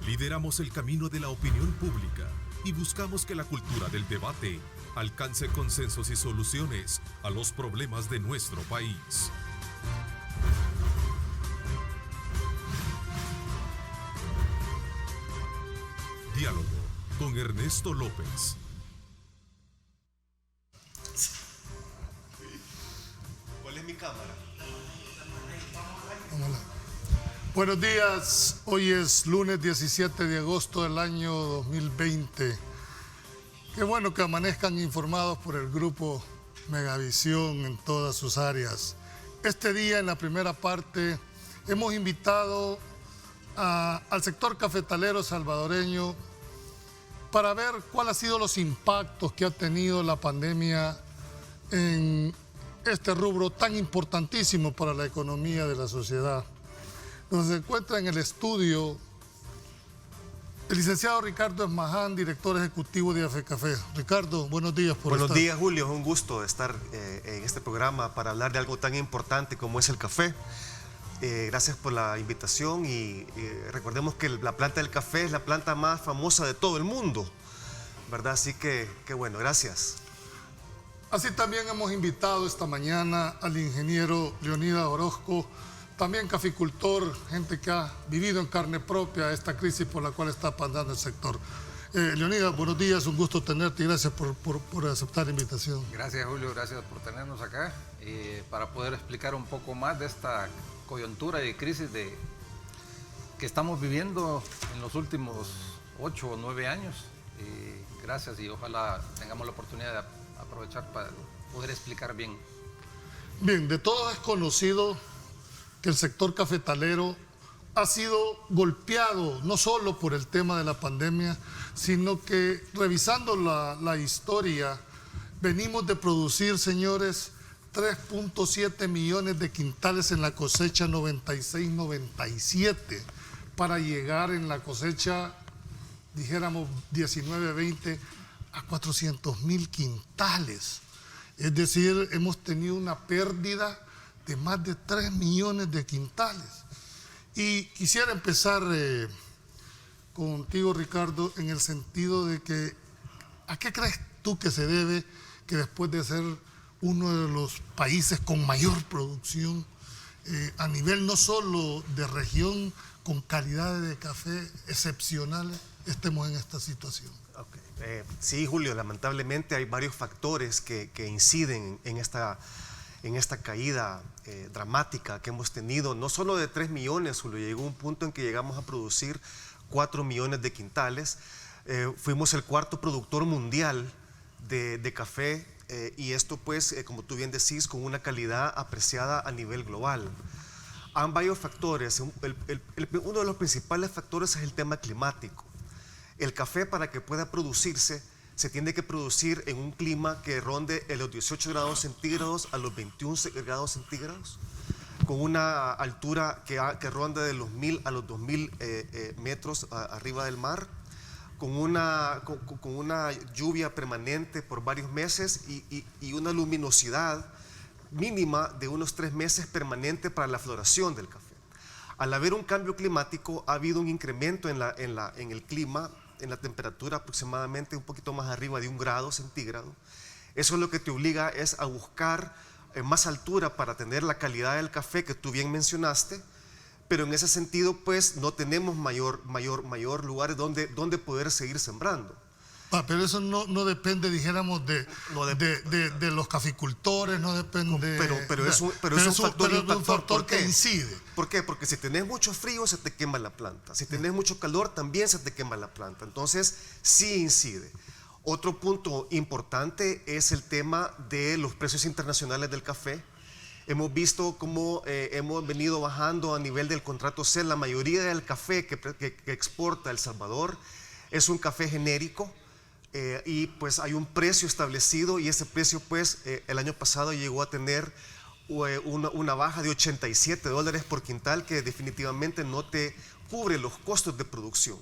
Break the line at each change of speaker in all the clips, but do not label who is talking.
Lideramos el camino de la opinión pública y buscamos que la cultura del debate alcance consensos y soluciones a los problemas de nuestro país. Diálogo con Ernesto López.
¿Cuál es mi cámara?
Buenos días, hoy es lunes 17 de agosto del año 2020. Qué bueno que amanezcan informados por el grupo Megavisión en todas sus áreas. Este día, en la primera parte, hemos invitado al sector cafetalero salvadoreño para ver cuáles han sido los impactos que ha tenido la pandemia en este rubro tan importantísimo para la economía de la sociedad. Nos encuentra en el estudio el licenciado Ricardo Esmaján, director ejecutivo de AFECAFE. Ricardo, buenos días por estar.
Buenos días, Julio. Es un gusto estar en este programa para hablar de algo tan importante como es el café. Gracias por la invitación y recordemos que la planta del café es la planta más famosa de todo el mundo, ¿verdad? Así que, qué bueno, gracias.
Así también hemos invitado esta mañana al ingeniero Leonidas Orozco, también caficultor, gente que ha vivido en carne propia esta crisis por la cual está pasando el sector. Leonidas, buenos días, un gusto tenerte y gracias por aceptar la invitación.
Gracias, Julio, gracias por tenernos acá para poder explicar un poco más de esta coyuntura y crisis que estamos viviendo en los últimos 8 o 9 años. Gracias y ojalá tengamos la oportunidad de aprovechar para poder explicar bien.
Bien, de todos es conocido que el sector cafetalero ha sido golpeado no solo por el tema de la pandemia, sino que revisando la historia, venimos de producir, señores, 3.7 millones de quintales en la cosecha 96-97 para llegar en la cosecha, dijéramos 19-20, a 400.000 quintales. Es decir, hemos tenido una pérdida de más de 3 millones de quintales. Y quisiera empezar contigo, Ricardo, en el sentido de que, ¿a qué crees tú que se debe que después de ser uno de los países con mayor producción a nivel no solo de región, con calidades de café excepcionales, estemos en esta situación?
Okay. Sí, Julio, lamentablemente hay varios factores que inciden en esta caída dramática que hemos tenido, no solo de 3 millones, Julio, llegó un punto en que llegamos a producir 4 millones de quintales, fuimos el cuarto productor mundial de café y esto pues, como tú bien decís, con una calidad apreciada a nivel global. Hay varios factores, uno de los principales factores es el tema climático. El café, para que pueda producirse, se tiene que producir en un clima que ronde los 18 grados centígrados a los 21 grados centígrados, con una altura que ronda de los 1000 a los 2000 metros arriba del mar, con una lluvia permanente por varios meses y una luminosidad mínima de unos 3 meses permanente para la floración del café. Al haber un cambio climático, ha habido un incremento en el clima, en la temperatura aproximadamente un poquito más arriba de 1 grado centígrado. Eso es lo que te obliga es a buscar más altura para tener la calidad del café que tú bien mencionaste, pero en ese sentido pues no tenemos mayor lugares donde poder seguir sembrando.
Pero eso no depende, dijéramos, de los caficultores, no depende...
Pero es un factor
que incide.
¿Por qué? Porque si tenés mucho frío se te quema la planta, si tenés mucho calor también se te quema la planta, entonces sí incide. Otro punto importante es el tema de los precios internacionales del café. Hemos visto cómo hemos venido bajando a nivel del contrato C. La mayoría del café que exporta El Salvador es un café genérico. Y pues hay un precio establecido y ese precio pues el año pasado llegó a tener una baja de $87 por quintal que definitivamente no te cubre los costos de producción.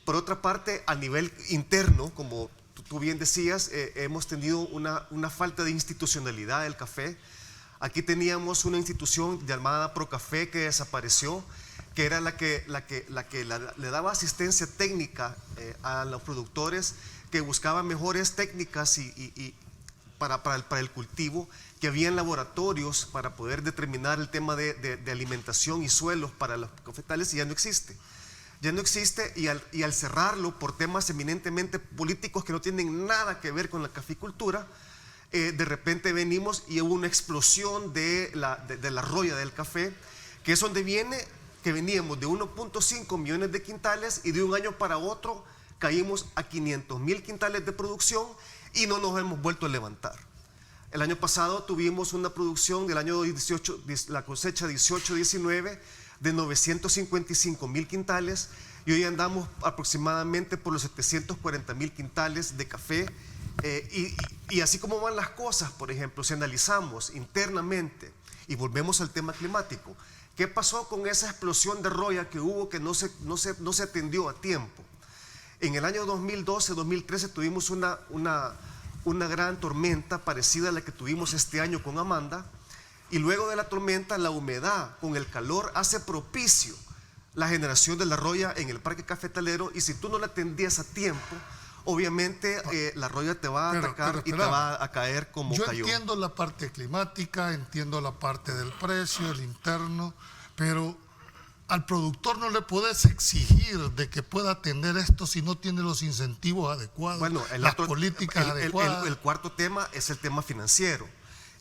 Por otra parte, a nivel interno, como tú bien decías, hemos tenido una falta de institucionalidad del café. Aquí teníamos una institución llamada Procafé que desapareció, que era le daba asistencia técnica a los productores que buscaban mejores técnicas para el cultivo, que había laboratorios para poder determinar el tema de alimentación y suelos para los cafetales, y ya no existe. Ya no existe, y al cerrarlo por temas eminentemente políticos que no tienen nada que ver con la caficultura, de repente venimos y hubo una explosión de la roya del café, que es donde que veníamos de 1.5 millones de quintales y de un año para otro caímos a 500,000 quintales de producción y no nos hemos vuelto a levantar. El año pasado tuvimos una producción del año 18, la cosecha 18-19, de 955,000 quintales, y hoy andamos aproximadamente por los 740,000 quintales de café. Y así como van las cosas, por ejemplo, si analizamos internamente y volvemos al tema climático, ¿qué pasó con esa explosión de roya que hubo, que no se atendió a tiempo? En el año 2012-2013 tuvimos una gran tormenta parecida a la que tuvimos este año con Amanda, y luego de la tormenta la humedad con el calor hace propicio la generación de la roya en el parque cafetalero, y si tú no la atendías a tiempo, obviamente la roya te va a atacar y te va a caer como
yo
cayó.
Yo entiendo la parte climática, entiendo la parte del precio, el interno, pero al productor no le puedes exigir de que pueda atender esto si no tiene los incentivos adecuados,
bueno,
las políticas adecuadas.
El cuarto tema es el tema financiero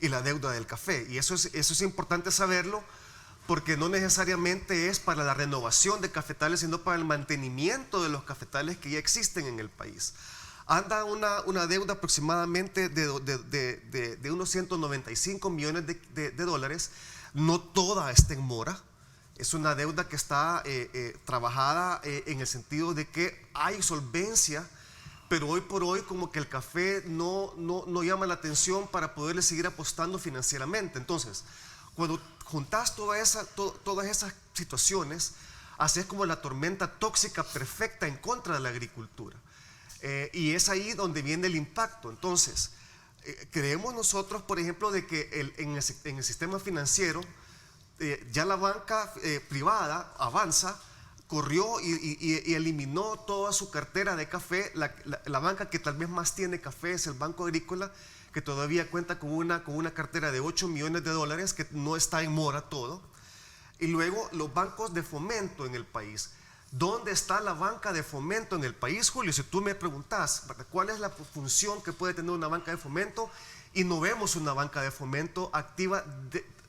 y la deuda del café, y eso es importante saberlo, porque no necesariamente es para la renovación de cafetales, sino para el mantenimiento de los cafetales que ya existen en el país. Anda una deuda aproximadamente de unos 195 millones de dólares. No toda está en mora. Es una deuda que está trabajada en el sentido de que hay solvencia, pero hoy por hoy como que el café no llama la atención para poderle seguir apostando financieramente. Entonces, cuando juntas todas esas situaciones, haces como la tormenta tóxica perfecta en contra de la agricultura. Y es ahí donde viene el impacto. Entonces, creemos nosotros, por ejemplo, de que en el sistema financiero, ya la banca privada avanza, corrió y eliminó toda su cartera de café. La banca que tal vez más tiene café es el Banco Agrícola, que todavía cuenta con una cartera de 8 millones de dólares, que no está en mora todo. Y luego los bancos de fomento en el país. ¿Dónde está la banca de fomento en el país, Julio? Si tú me preguntas, ¿cuál es la función que puede tener una banca de fomento? Y no vemos una banca de fomento activa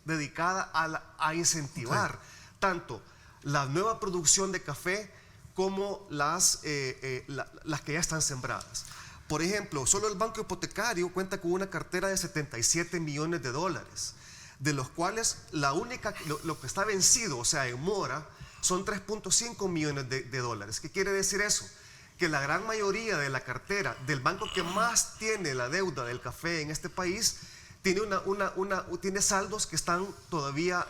dedicada a incentivar tanto la nueva producción de café como las que ya están sembradas. Por ejemplo, solo el Banco Hipotecario cuenta con una cartera de 77 millones de dólares, de los cuales lo que está vencido, o sea, en mora, son 3.5 millones de dólares. ¿Qué quiere decir eso? Que la gran mayoría de la cartera del banco que más tiene la deuda del café en este país tiene saldos que están todavía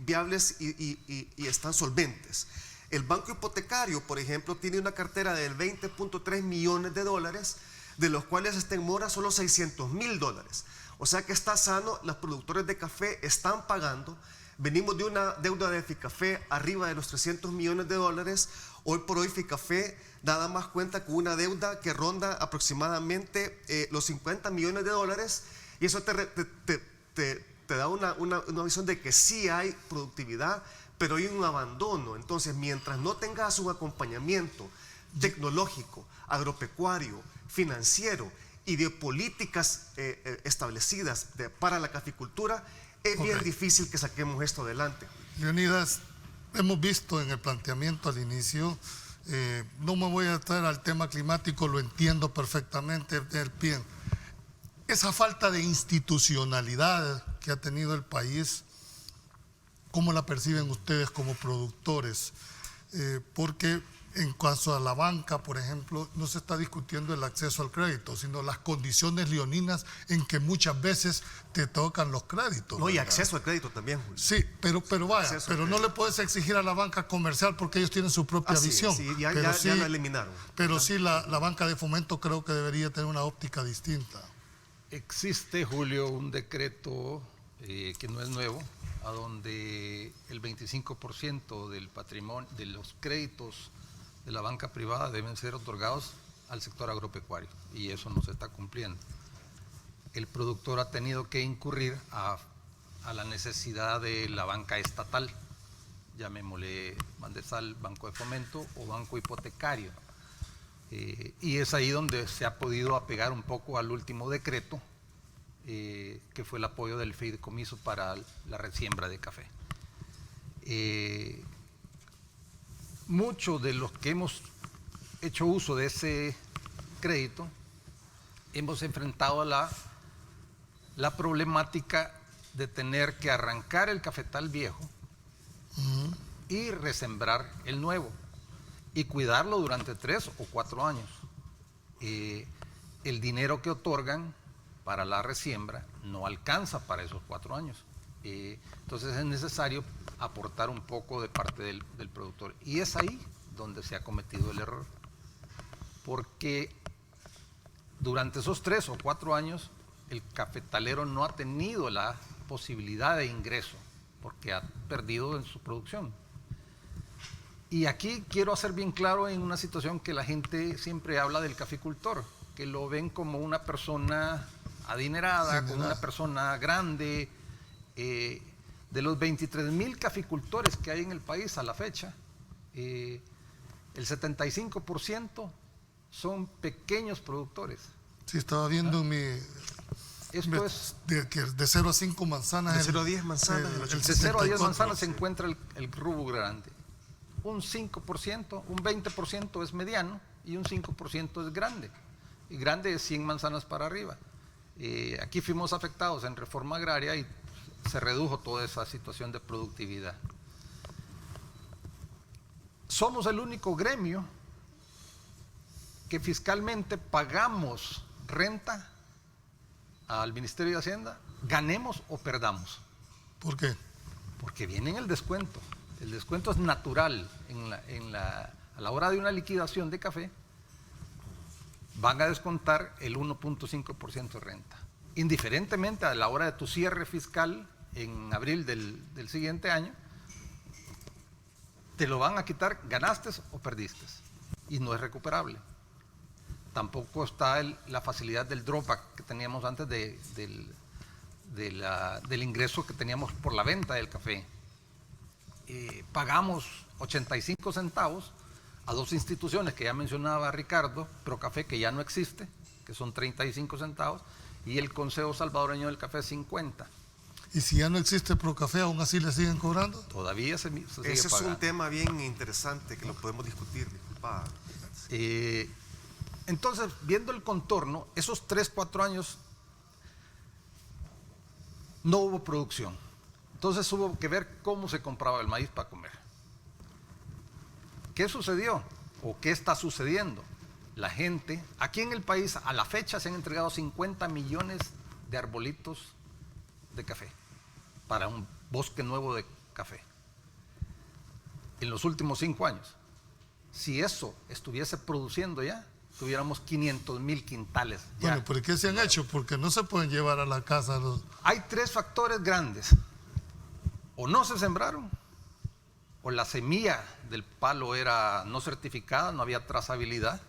viables y están solventes. El Banco Hipotecario, por ejemplo, tiene una cartera de 20.3 millones de dólares, de los cuales está en mora solo 600,000 dólares. O sea que está sano, los productores de café están pagando. Venimos de una deuda de Ficafé arriba de los 300 millones de dólares. Hoy por hoy Ficafé nada más cuenta con una deuda que ronda aproximadamente los 50 millones de dólares, y eso te da una visión de que sí hay productividad, pero hay un abandono. Entonces, mientras no tengas un acompañamiento tecnológico, agropecuario, financiero y de políticas establecidas para la caficultura, es bien difícil que saquemos esto adelante.
Leonidas, hemos visto en el planteamiento al inicio, no me voy a traer al tema climático, lo entiendo perfectamente, bien. Esa falta de institucionalidad que ha tenido el país, ¿cómo la perciben ustedes como productores? Porque en cuanto a la banca, por ejemplo, no se está discutiendo el acceso al crédito, sino las condiciones leoninas en que muchas veces te tocan los créditos.
No, y acceso al crédito también, Julio.
Sí, pero no le puedes exigir a la banca comercial porque ellos tienen su propia visión.
Sí, ya la eliminaron.
Pero sí, la banca de fomento creo que debería tener una óptica distinta.
Existe, Julio, un decreto que no es nuevo, a donde el 25% del patrimonio, de los créditos de la banca privada deben ser otorgados al sector agropecuario, y eso no se está cumpliendo. El productor ha tenido que incurrir a la necesidad de la banca estatal, llamémosle Bandesal, Banco de Fomento o Banco Hipotecario. Y es ahí donde se ha podido apegar un poco al último decreto, que fue el apoyo del fideicomiso para la resiembra de café. Muchos de los que hemos hecho uso de ese crédito hemos enfrentado a la problemática de tener que arrancar el cafetal viejo y resembrar el nuevo y cuidarlo durante 3 o 4 años. El dinero que otorgan para la resiembra no alcanza para esos 4 años. Entonces es necesario aportar un poco de parte del productor. Y es ahí donde se ha cometido el error. Porque durante esos 3 o 4 años el cafetalero no ha tenido la posibilidad de ingreso porque ha perdido en su producción. Y aquí quiero hacer bien claro en una situación que la gente siempre habla del caficultor, que lo ven como una persona adinerada, como una persona grande. De los 23,000 caficultores que hay en el país a la fecha, el 75% son pequeños productores.
Sí, estaba viendo en mi...
Esto es
de 0 a 5 manzanas.
De 0 a 10 manzanas.
De 0 a 10 manzanas se encuentra el rubro grande. Un 5%, un 20% es mediano y un 5% es grande. Y grande es 100 manzanas para arriba. Aquí fuimos afectados en reforma agraria y se redujo toda esa situación de productividad. Somos el único gremio que fiscalmente pagamos renta al Ministerio de Hacienda, ganemos o perdamos.
¿Por qué?
Porque viene en el descuento. El descuento es natural. A la hora de una liquidación de café, van a descontar el 1.5% de renta. Indiferentemente a la hora de tu cierre fiscal en abril del siguiente año, te lo van a quitar, ganaste o perdiste, y no es recuperable. Tampoco está la facilidad del drawback que teníamos antes del ingreso que teníamos por la venta del café. Pagamos 85 centavos a 2 instituciones que ya mencionaba Ricardo, Procafé, que ya no existe, que son 35 centavos, y el Consejo Salvadoreño del Café 50.
¿Y si ya no existe Procafé, aún así le siguen cobrando?
Todavía se sigue pagando.
Ese es un tema bien interesante que lo podemos discutir, disculpa.
Entonces, viendo el contorno, esos 3-4 años no hubo producción. Entonces hubo que ver cómo se compraba el maíz para comer. ¿Qué sucedió? ¿O qué está sucediendo? La gente, aquí en el país, a la fecha se han entregado 50 millones de arbolitos de café para un bosque nuevo de café en los últimos 5 años. Si eso estuviese produciendo ya, tuviéramos 500,000 quintales. Ya.
Bueno, ¿pero qué se han hecho? Porque no se pueden llevar a la casa los...
Hay 3 factores grandes. O no se sembraron, o la semilla del palo era no certificada, no había trazabilidad,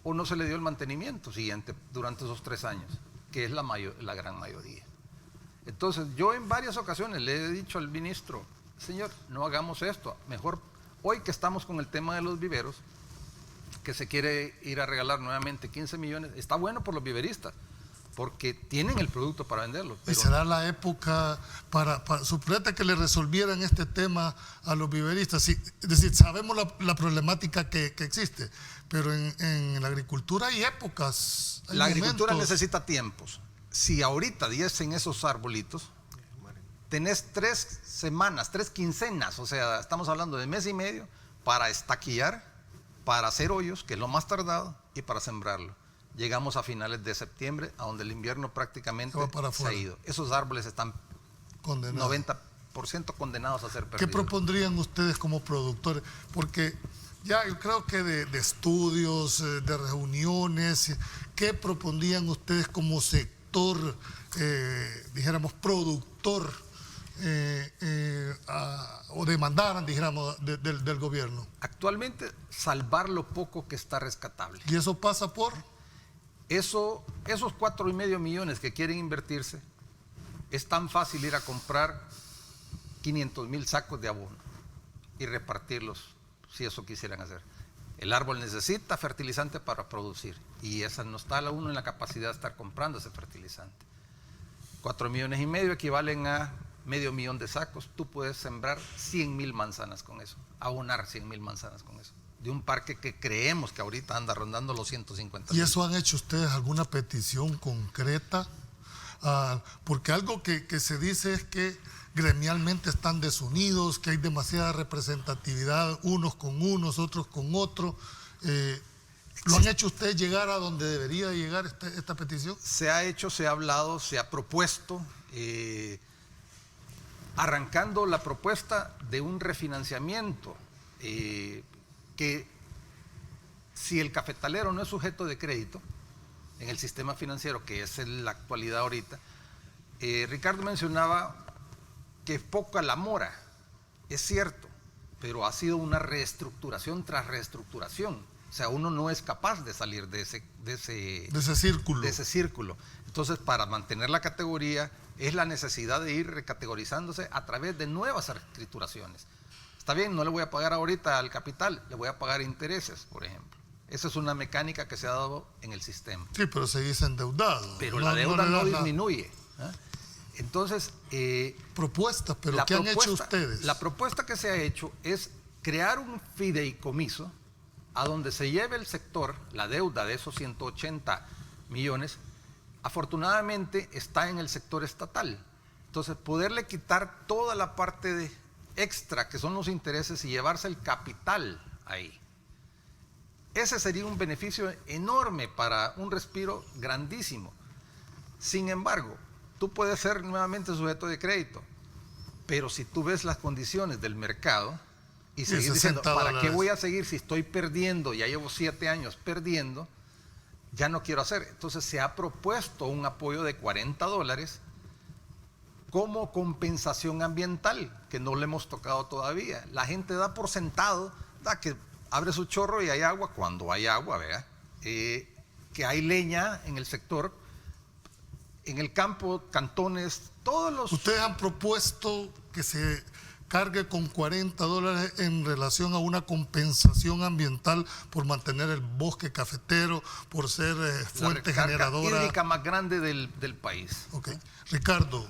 o no se le dio el mantenimiento siguiente durante esos 3 años, que es la gran mayoría. Entonces, yo en varias ocasiones le he dicho al ministro, señor, no hagamos esto, mejor hoy que estamos con el tema de los viveros, que se quiere ir a regalar nuevamente 15 millones, está bueno por los viveristas, porque tienen el producto para venderlo.
¿Y será la época para suponete que le resolvieran este tema a los viveristas? Sí, es decir, sabemos la problemática que existe, pero en la agricultura hay épocas. Hay
la agricultura
momentos.
necesita tiempos. Si ahorita diesen esos arbolitos, tenés 3 semanas, 3 quincenas, o sea, estamos hablando de mes y medio, para estaquillar, para hacer hoyos, que es lo más tardado, y para sembrarlo. Llegamos a finales de septiembre, a donde el invierno prácticamente se ha ido. Esos árboles están condenados. 90% condenados a ser perdidos.
¿Qué propondrían ustedes como productores? Porque ya yo creo que de estudios, de reuniones, ¿qué propondrían ustedes cómo se sector, dijéramos, productor o demandaran, dijéramos, del gobierno?
Actualmente, salvar lo poco que está rescatable.
¿Y eso pasa por?
Esos 4,5 millones que quieren invertirse, es tan fácil ir a comprar 500,000 sacos de abono y repartirlos, si eso quisieran hacer. El árbol necesita fertilizante para producir y esa no está uno en la capacidad de estar comprando ese fertilizante. 4,5 millones equivalen a 500,000 de sacos. Tú puedes sembrar 100,000 manzanas con eso, abonar 100,000 manzanas con eso, de un parque que creemos que ahorita anda rondando los 150,000.
¿Y eso han hecho ustedes alguna petición concreta? Porque algo que se dice es que gremialmente están desunidos, que hay demasiada representatividad, unos con unos, otros con otros. ¿Lo han hecho ustedes llegar a donde debería llegar esta petición?
Se ha hecho, se ha hablado, se ha propuesto, arrancando la propuesta de un refinanciamiento, que si el cafetalero no es sujeto de crédito en el sistema financiero, que es en la actualidad ahorita, Ricardo mencionaba que es poca la mora, es cierto, pero ha sido una reestructuración tras reestructuración. O sea, uno no es capaz de salir de ese círculo. Entonces, para mantener la categoría, es la necesidad de ir recategorizándose a través de nuevas escrituraciones. Está bien, no le voy a pagar ahorita al capital, le voy a pagar intereses, por ejemplo. Esa es una mecánica que se ha dado en el sistema.
Sí, pero seguís endeudado.
Pero la deuda no disminuye. Entonces,
propuestas, pero ¿qué han hecho ustedes?
La propuesta que se ha hecho es crear un fideicomiso a donde se lleve el sector, la deuda de esos 180 millones, afortunadamente está en el sector estatal. Entonces, poderle quitar toda la parte de extra, que son los intereses, y llevarse el capital ahí. Ese sería un beneficio enorme para un respiro grandísimo. Sin embargo, tú puedes ser nuevamente sujeto de crédito, pero si tú ves las condiciones del mercado y seguir diciendo, ¿para qué voy a seguir si estoy perdiendo? Ya llevo 7 años perdiendo, ya no quiero hacer. Entonces se ha propuesto un apoyo de $40 como compensación ambiental, que no le hemos tocado todavía. La gente da por sentado, que abre su chorro y hay agua, cuando hay agua, ¿verdad? Que hay leña en el sector, en el campo, cantones, todos los...
Ustedes han propuesto que se cargue con $40 en relación a una compensación ambiental por mantener el bosque cafetero, por ser fuente generadora.
La hídrica más grande del país.
Ok. Ricardo,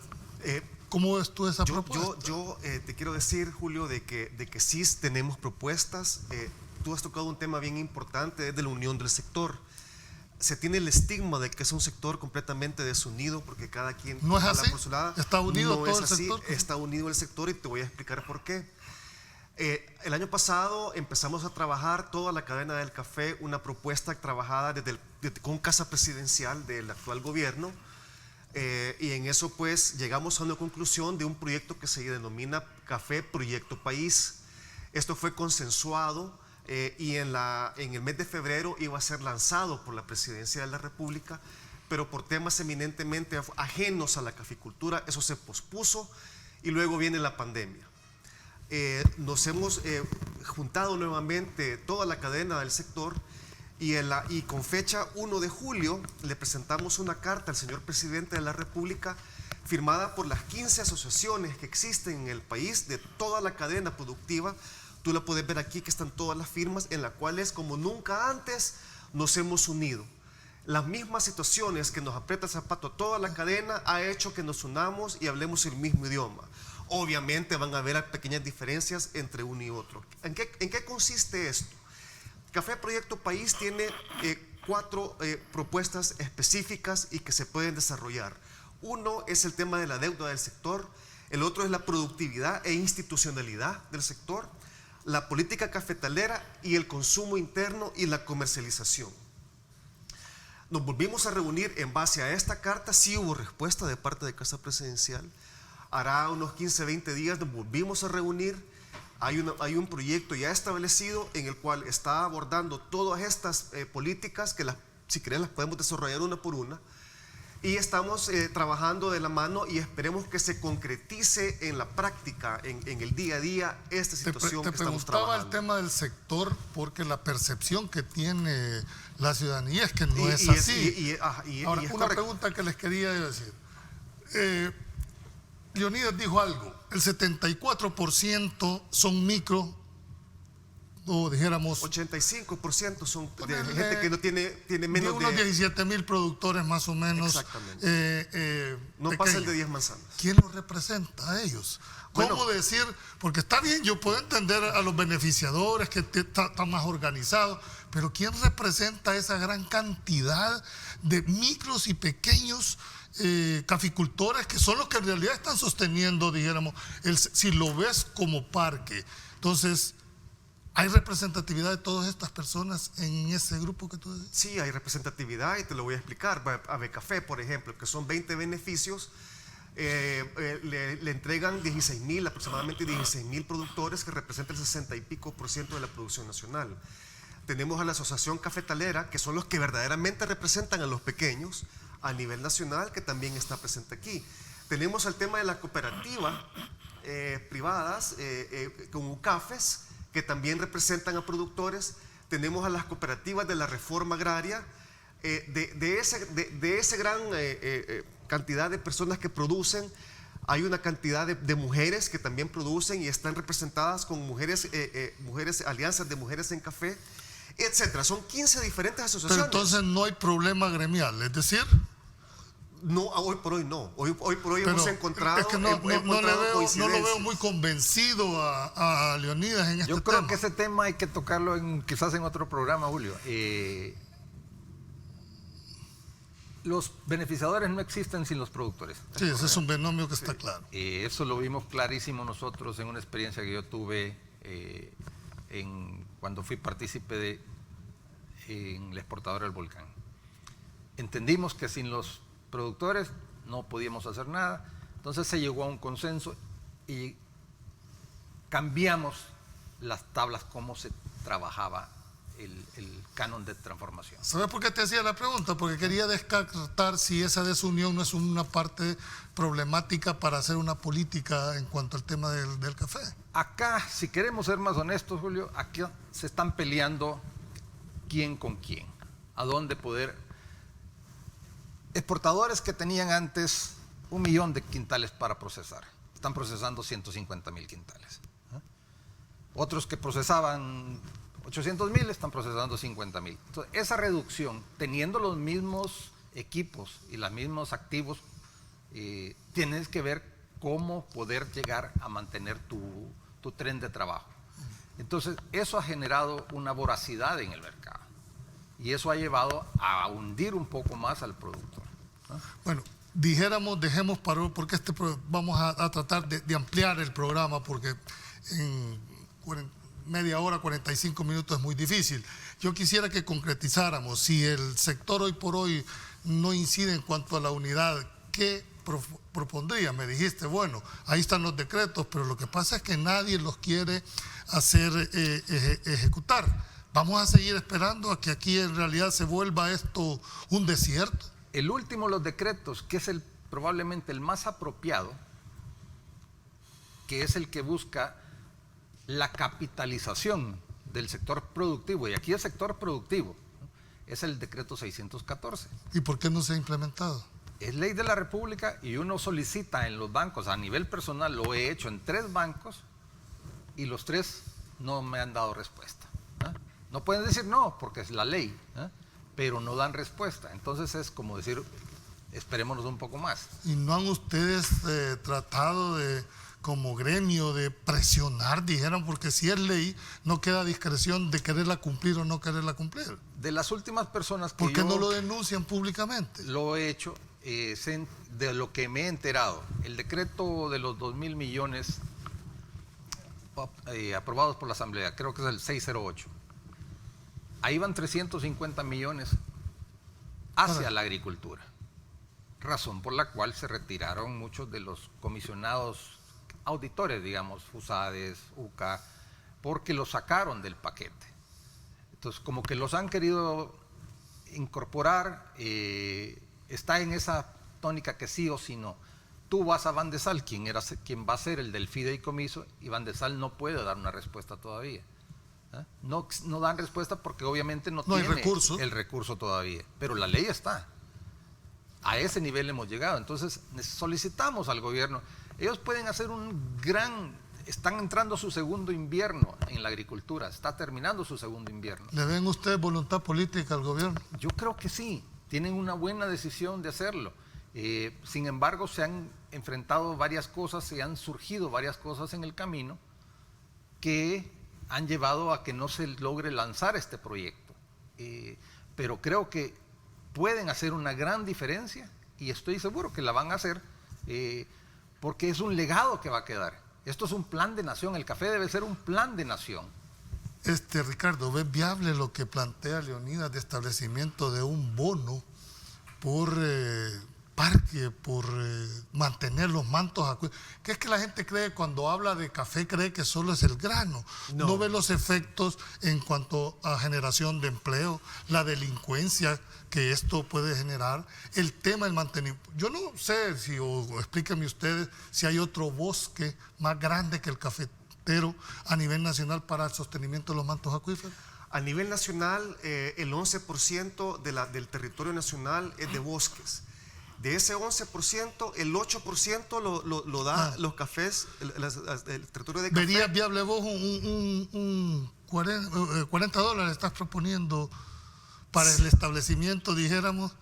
¿cómo ves tú esa propuesta?
Yo te quiero decir, Julio, de que sí tenemos propuestas. Tú has tocado un tema bien importante, es de la unión del sector. Se tiene el estigma de que es un sector completamente desunido porque cada quien
no es así.
Por su lado.
Está unido
no
todo
es
el
así.
sector.
Está unido el sector y te voy a explicar por qué. El año pasado empezamos a trabajar toda la cadena del café, una propuesta trabajada con Casa Presidencial del actual gobierno, y en eso pues llegamos a una conclusión de un proyecto que se denomina Café Proyecto País. Esto fue consensuado. Y en el mes de febrero iba a ser lanzado por la Presidencia de la República, pero por temas eminentemente ajenos a la caficultura, eso se pospuso y luego viene la pandemia. Nos hemos juntado nuevamente toda la cadena del sector y con fecha 1 de julio le presentamos una carta al señor Presidente de la República firmada por las 15 asociaciones que existen en el país de toda la cadena productiva. Tú la puedes ver aquí, que están todas las firmas en las cuales como nunca antes nos hemos unido. Las mismas situaciones que nos aprieta el zapato a toda la cadena ha hecho que nos unamos y hablemos el mismo idioma. Obviamente van a haber pequeñas diferencias entre uno y otro. ¿En qué consiste esto? Café Proyecto País tiene 4 propuestas específicas y que se pueden desarrollar. Uno es el tema de la deuda del sector, el otro es la productividad e institucionalidad del sector, la política cafetalera y el consumo interno y la comercialización. Nos volvimos a reunir en base a esta carta, sí hubo respuesta de parte de Casa Presidencial. Hará unos 15, 20 días nos volvimos a reunir. Hay un proyecto ya establecido en el cual está abordando todas estas políticas que si querés las podemos desarrollar una por una. Y estamos trabajando de la mano y esperemos que se concretice en la práctica, en el día a día, esta situación que estamos trabajando.
El tema del sector porque la percepción que tiene la ciudadanía es que no es así. Ahora, una pregunta que les quería decir. Leonidas dijo algo, el 74% son micro, o dijéramos
85% son de gente que no tiene menos
de unos 17,000 productores más o menos.
Exactamente. No pasan de 10 manzanas.
¿Quién los representa a ellos? ¿Cómo decir? Porque está bien, yo puedo entender a los beneficiadores que están más organizados, pero ¿quién representa esa gran cantidad de micros y pequeños caficultores que son los que en realidad están sosteniendo, dijéramos, si lo ves como parque? Entonces, ¿hay representatividad de todas estas personas en ese grupo que tú dices?
Sí, hay representatividad y te lo voy a explicar. Abecafé, por ejemplo, que son 20 beneficios, le entregan aproximadamente 16,000 productores que representan el 60 y pico % de la producción nacional. Tenemos a la Asociación Cafetalera, que son los que verdaderamente representan a los pequeños a nivel nacional, que también está presente aquí. Tenemos el tema de las cooperativas privadas, como UCAFES, que también representan a productores. Tenemos a las cooperativas de la reforma agraria, de esa gran cantidad de personas que producen. Hay una cantidad de mujeres que también producen y están representadas con mujeres, alianzas de mujeres en café, etcétera. Son 15 diferentes asociaciones.
Pero entonces no hay problema gremial, es decir...
No, hoy por hoy no. Hoy por hoy hemos encontrado.
Es que no lo veo muy convencido a Leonidas en este tema.
Yo creo que ese tema hay que tocarlo quizás en otro programa, Julio. Los beneficiadores no existen sin los productores.
Sí, ese es un binomio que está claro.
Eso lo vimos clarísimo nosotros en una experiencia que yo tuve cuando fui partícipe en la exportadora del Volcán. Entendimos que sin los productores no podíamos hacer nada, entonces se llegó a un consenso y cambiamos las tablas, cómo se trabajaba el canon de transformación.
¿Sabes por qué te hacía la pregunta? Porque quería descartar si esa desunión no es una parte problemática para hacer una política en cuanto al tema del café.
Acá, si queremos ser más honestos, Julio, aquí se están peleando quién con quién, a dónde poder. Exportadores que tenían antes 1 millón de quintales para procesar, están procesando 150,000 quintales. Otros que procesaban 800,000 están procesando 50,000. Entonces, esa reducción, teniendo los mismos equipos y los mismos activos, tienes que ver cómo poder llegar a mantener tu tren de trabajo. Entonces, eso ha generado una voracidad en el mercado. Y eso ha llevado a hundir un poco más al productor.
Bueno, dejemos porque vamos a tratar de ampliar el programa porque en media hora, 45 minutos es muy difícil. Yo quisiera que concretizáramos, si el sector hoy por hoy no incide en cuanto a la unidad, ¿qué propondría? Me dijiste, bueno, ahí están los decretos, pero lo que pasa es que nadie los quiere hacer ejecutar. ¿Vamos a seguir esperando a que aquí en realidad se vuelva esto un desierto?
El último, los decretos, que es probablemente el más apropiado, que es el que busca la capitalización del sector productivo, y aquí el sector productivo, es el decreto 614.
¿Y por qué no se ha implementado?
Es ley de la República y uno solicita en los bancos, a nivel personal, lo he hecho en 3 bancos y los 3 no me han dado respuesta. No pueden decir no, porque es la ley, pero no dan respuesta. Entonces es como decir, esperémonos un poco más.
¿Y no han ustedes tratado como gremio de presionar, dijeron, porque si es ley, no queda discreción de quererla cumplir o no quererla cumplir?
De las últimas personas que
¿por qué no lo denuncian públicamente?
Lo he hecho, de lo que me he enterado, el decreto de los 2,000 millones aprobados por la Asamblea, creo que es el 608. Ahí van 350 millones hacia la agricultura, razón por la cual se retiraron muchos de los comisionados auditores, digamos, FUSADES, UCA, porque los sacaron del paquete. Entonces, como que los han querido incorporar, está en esa tónica que sí o sí no. Tú vas a Van de Sal, quien va a ser el del fideicomiso, y Van de Sal no puede dar una respuesta todavía. No dan respuesta porque obviamente no tiene el recurso todavía, pero la ley está. A ese nivel hemos llegado. Entonces solicitamos al gobierno. Ellos pueden hacer están entrando a su segundo invierno en la agricultura, está terminando su segundo invierno.
¿Le ven ustedes voluntad política al gobierno?
Yo creo que sí, tienen una buena decisión de hacerlo. Sin embargo, se han enfrentado varias cosas, se han surgido varias cosas en el camino que han llevado a que no se logre lanzar este proyecto. Pero creo que pueden hacer una gran diferencia y estoy seguro que la van a hacer porque es un legado que va a quedar. Esto es un plan de nación, el café debe ser un plan de nación.
Ricardo, ¿ves viable lo que plantea Leonidas de establecimiento de un bono por parque, por mantener los mantos acuíferos? Que es que la gente cree, cuando habla de café, cree que solo es el grano. No ve los efectos en cuanto a generación de empleo, la delincuencia que esto puede generar, el tema del mantenimiento. Yo no sé o explíquenme ustedes si hay otro bosque más grande que el cafetero a nivel nacional para el sostenimiento de los mantos acuíferos.
A nivel nacional, el 11% del territorio nacional es de bosques. De ese 11%, el 8% lo da los cafés, el territorio de café.
¿Verías viable vos un $40 estás proponiendo para el establecimiento, dijéramos?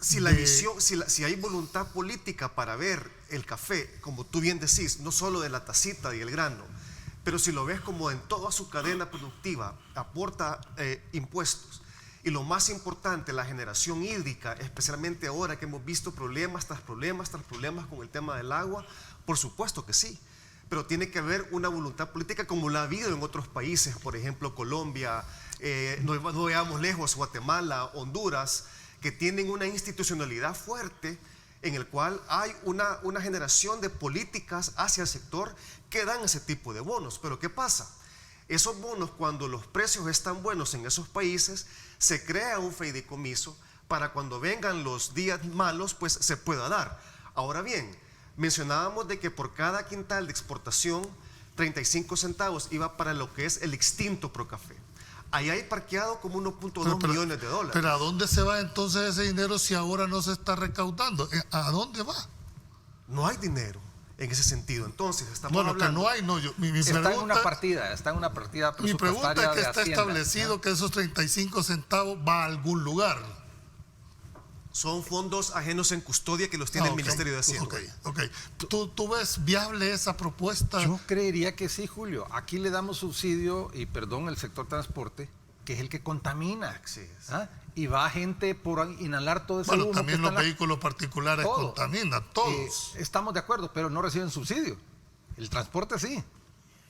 Si hay voluntad política para ver el café, como tú bien decís, no solo de la tacita y el grano, pero si lo ves como en toda su cadena productiva, aporta impuestos. Y lo más importante, la generación hídrica, especialmente ahora que hemos visto problemas tras problemas tras problemas con el tema del agua, por supuesto que sí. Pero tiene que haber una voluntad política como la ha habido en otros países, por ejemplo Colombia, no veamos lejos, Guatemala, Honduras, que tienen una institucionalidad fuerte en el cual hay una generación de políticas hacia el sector que dan ese tipo de bonos. Pero ¿qué pasa? Esos bonos, cuando los precios están buenos en esos países, se crea un fideicomiso para cuando vengan los días malos, pues se pueda dar. Ahora bien, mencionábamos de que por cada quintal de exportación, 35 centavos iba para lo que es el extinto Procafé. Ahí hay parqueado como 1.2 millones de dólares.
Pero ¿a dónde se va entonces ese dinero si ahora no se está recaudando? ¿A dónde va?
No hay dinero en ese sentido. Entonces, estamos
hablando...
que no
hay, no.
Está en una partida presupuestaria.
Mi pregunta es que está
Hacienda,
establecido que esos 35 centavos va a algún lugar.
Son fondos ajenos en custodia que los tiene el Ministerio de Hacienda.
Okay. ¿Tú ves viable esa propuesta?
Yo creería que sí, Julio. Aquí le damos subsidio, y perdón, el sector transporte, que es el que contamina. Y va gente por inhalar todo ese humo.
También los vehículos particulares contaminan, todos.
Estamos de acuerdo, pero no reciben subsidio. El transporte sí.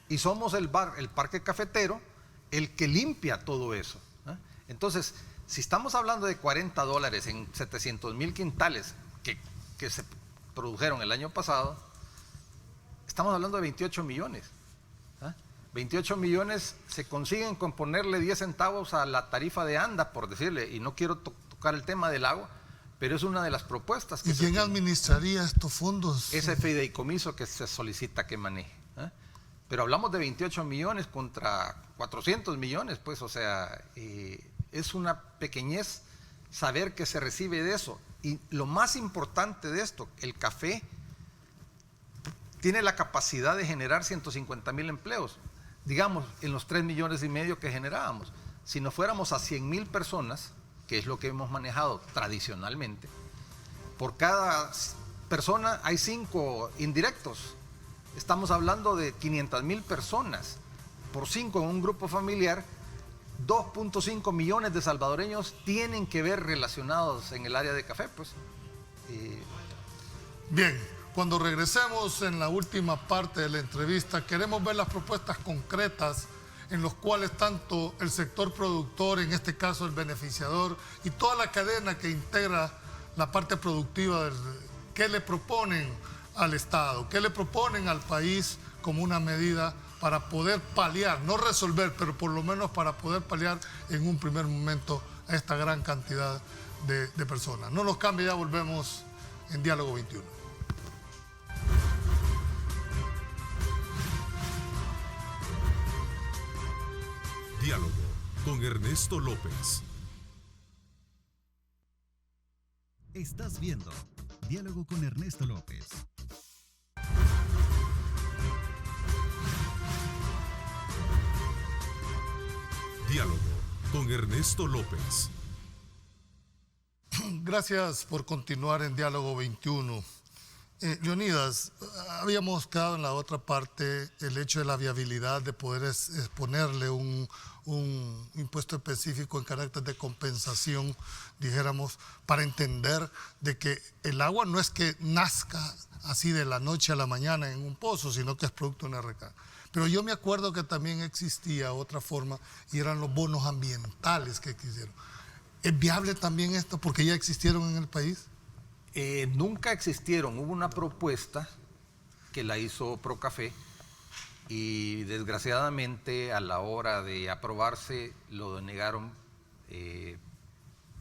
Y somos el parque cafetero el que limpia todo eso. Entonces, si estamos hablando de $40 en 700,000 quintales que se produjeron el año pasado, estamos hablando de 28 millones. 28 millones se consiguen con ponerle 10 centavos a la tarifa de ANDA, por decirle, y no quiero tocar el tema del agua, pero es una de las propuestas.
¿Y quién administraría estos fondos?
Ese fideicomiso que se solicita que maneje. Pero hablamos de 28 millones contra 400 millones, pues, o sea, es una pequeñez saber que se recibe de eso. Y lo más importante de esto, el café tiene la capacidad de generar 150,000 empleos. Digamos, en los 3,5 millones que generábamos. Si nos fuéramos a 100,000 personas, que es lo que hemos manejado tradicionalmente, por cada persona hay 5 indirectos. Estamos hablando de 500,000 personas. Por 5 en un grupo familiar, 2.5 millones de salvadoreños tienen que ver relacionados en el área de café, pues.
Bien, cuando regresemos en la última parte de la entrevista, queremos ver las propuestas concretas en los cuales tanto el sector productor, en este caso el beneficiador, y toda la cadena que integra la parte productiva, ¿qué le proponen al Estado? ¿Qué le proponen al país como una medida para poder paliar, no resolver, pero por lo menos para poder paliar en un primer momento a esta gran cantidad de personas. No nos cambie, ya volvemos en Diálogo 21.
Diálogo con Ernesto López.
Estás viendo Diálogo con Ernesto López.
Diálogo con Ernesto López.
Gracias por continuar en Diálogo 21. Leonidas, habíamos quedado en la otra parte el hecho de la viabilidad de poder exponerle un impuesto específico en carácter de compensación, dijéramos, para entender de que el agua no es que nazca así de la noche a la mañana en un pozo, sino que es producto de una recarga. Pero yo me acuerdo que también existía otra forma y eran los bonos ambientales que quisieron. ¿Es viable también esto porque ya existieron en el país?
Nunca existieron. Hubo una propuesta que la hizo Procafé y desgraciadamente a la hora de aprobarse lo denegaron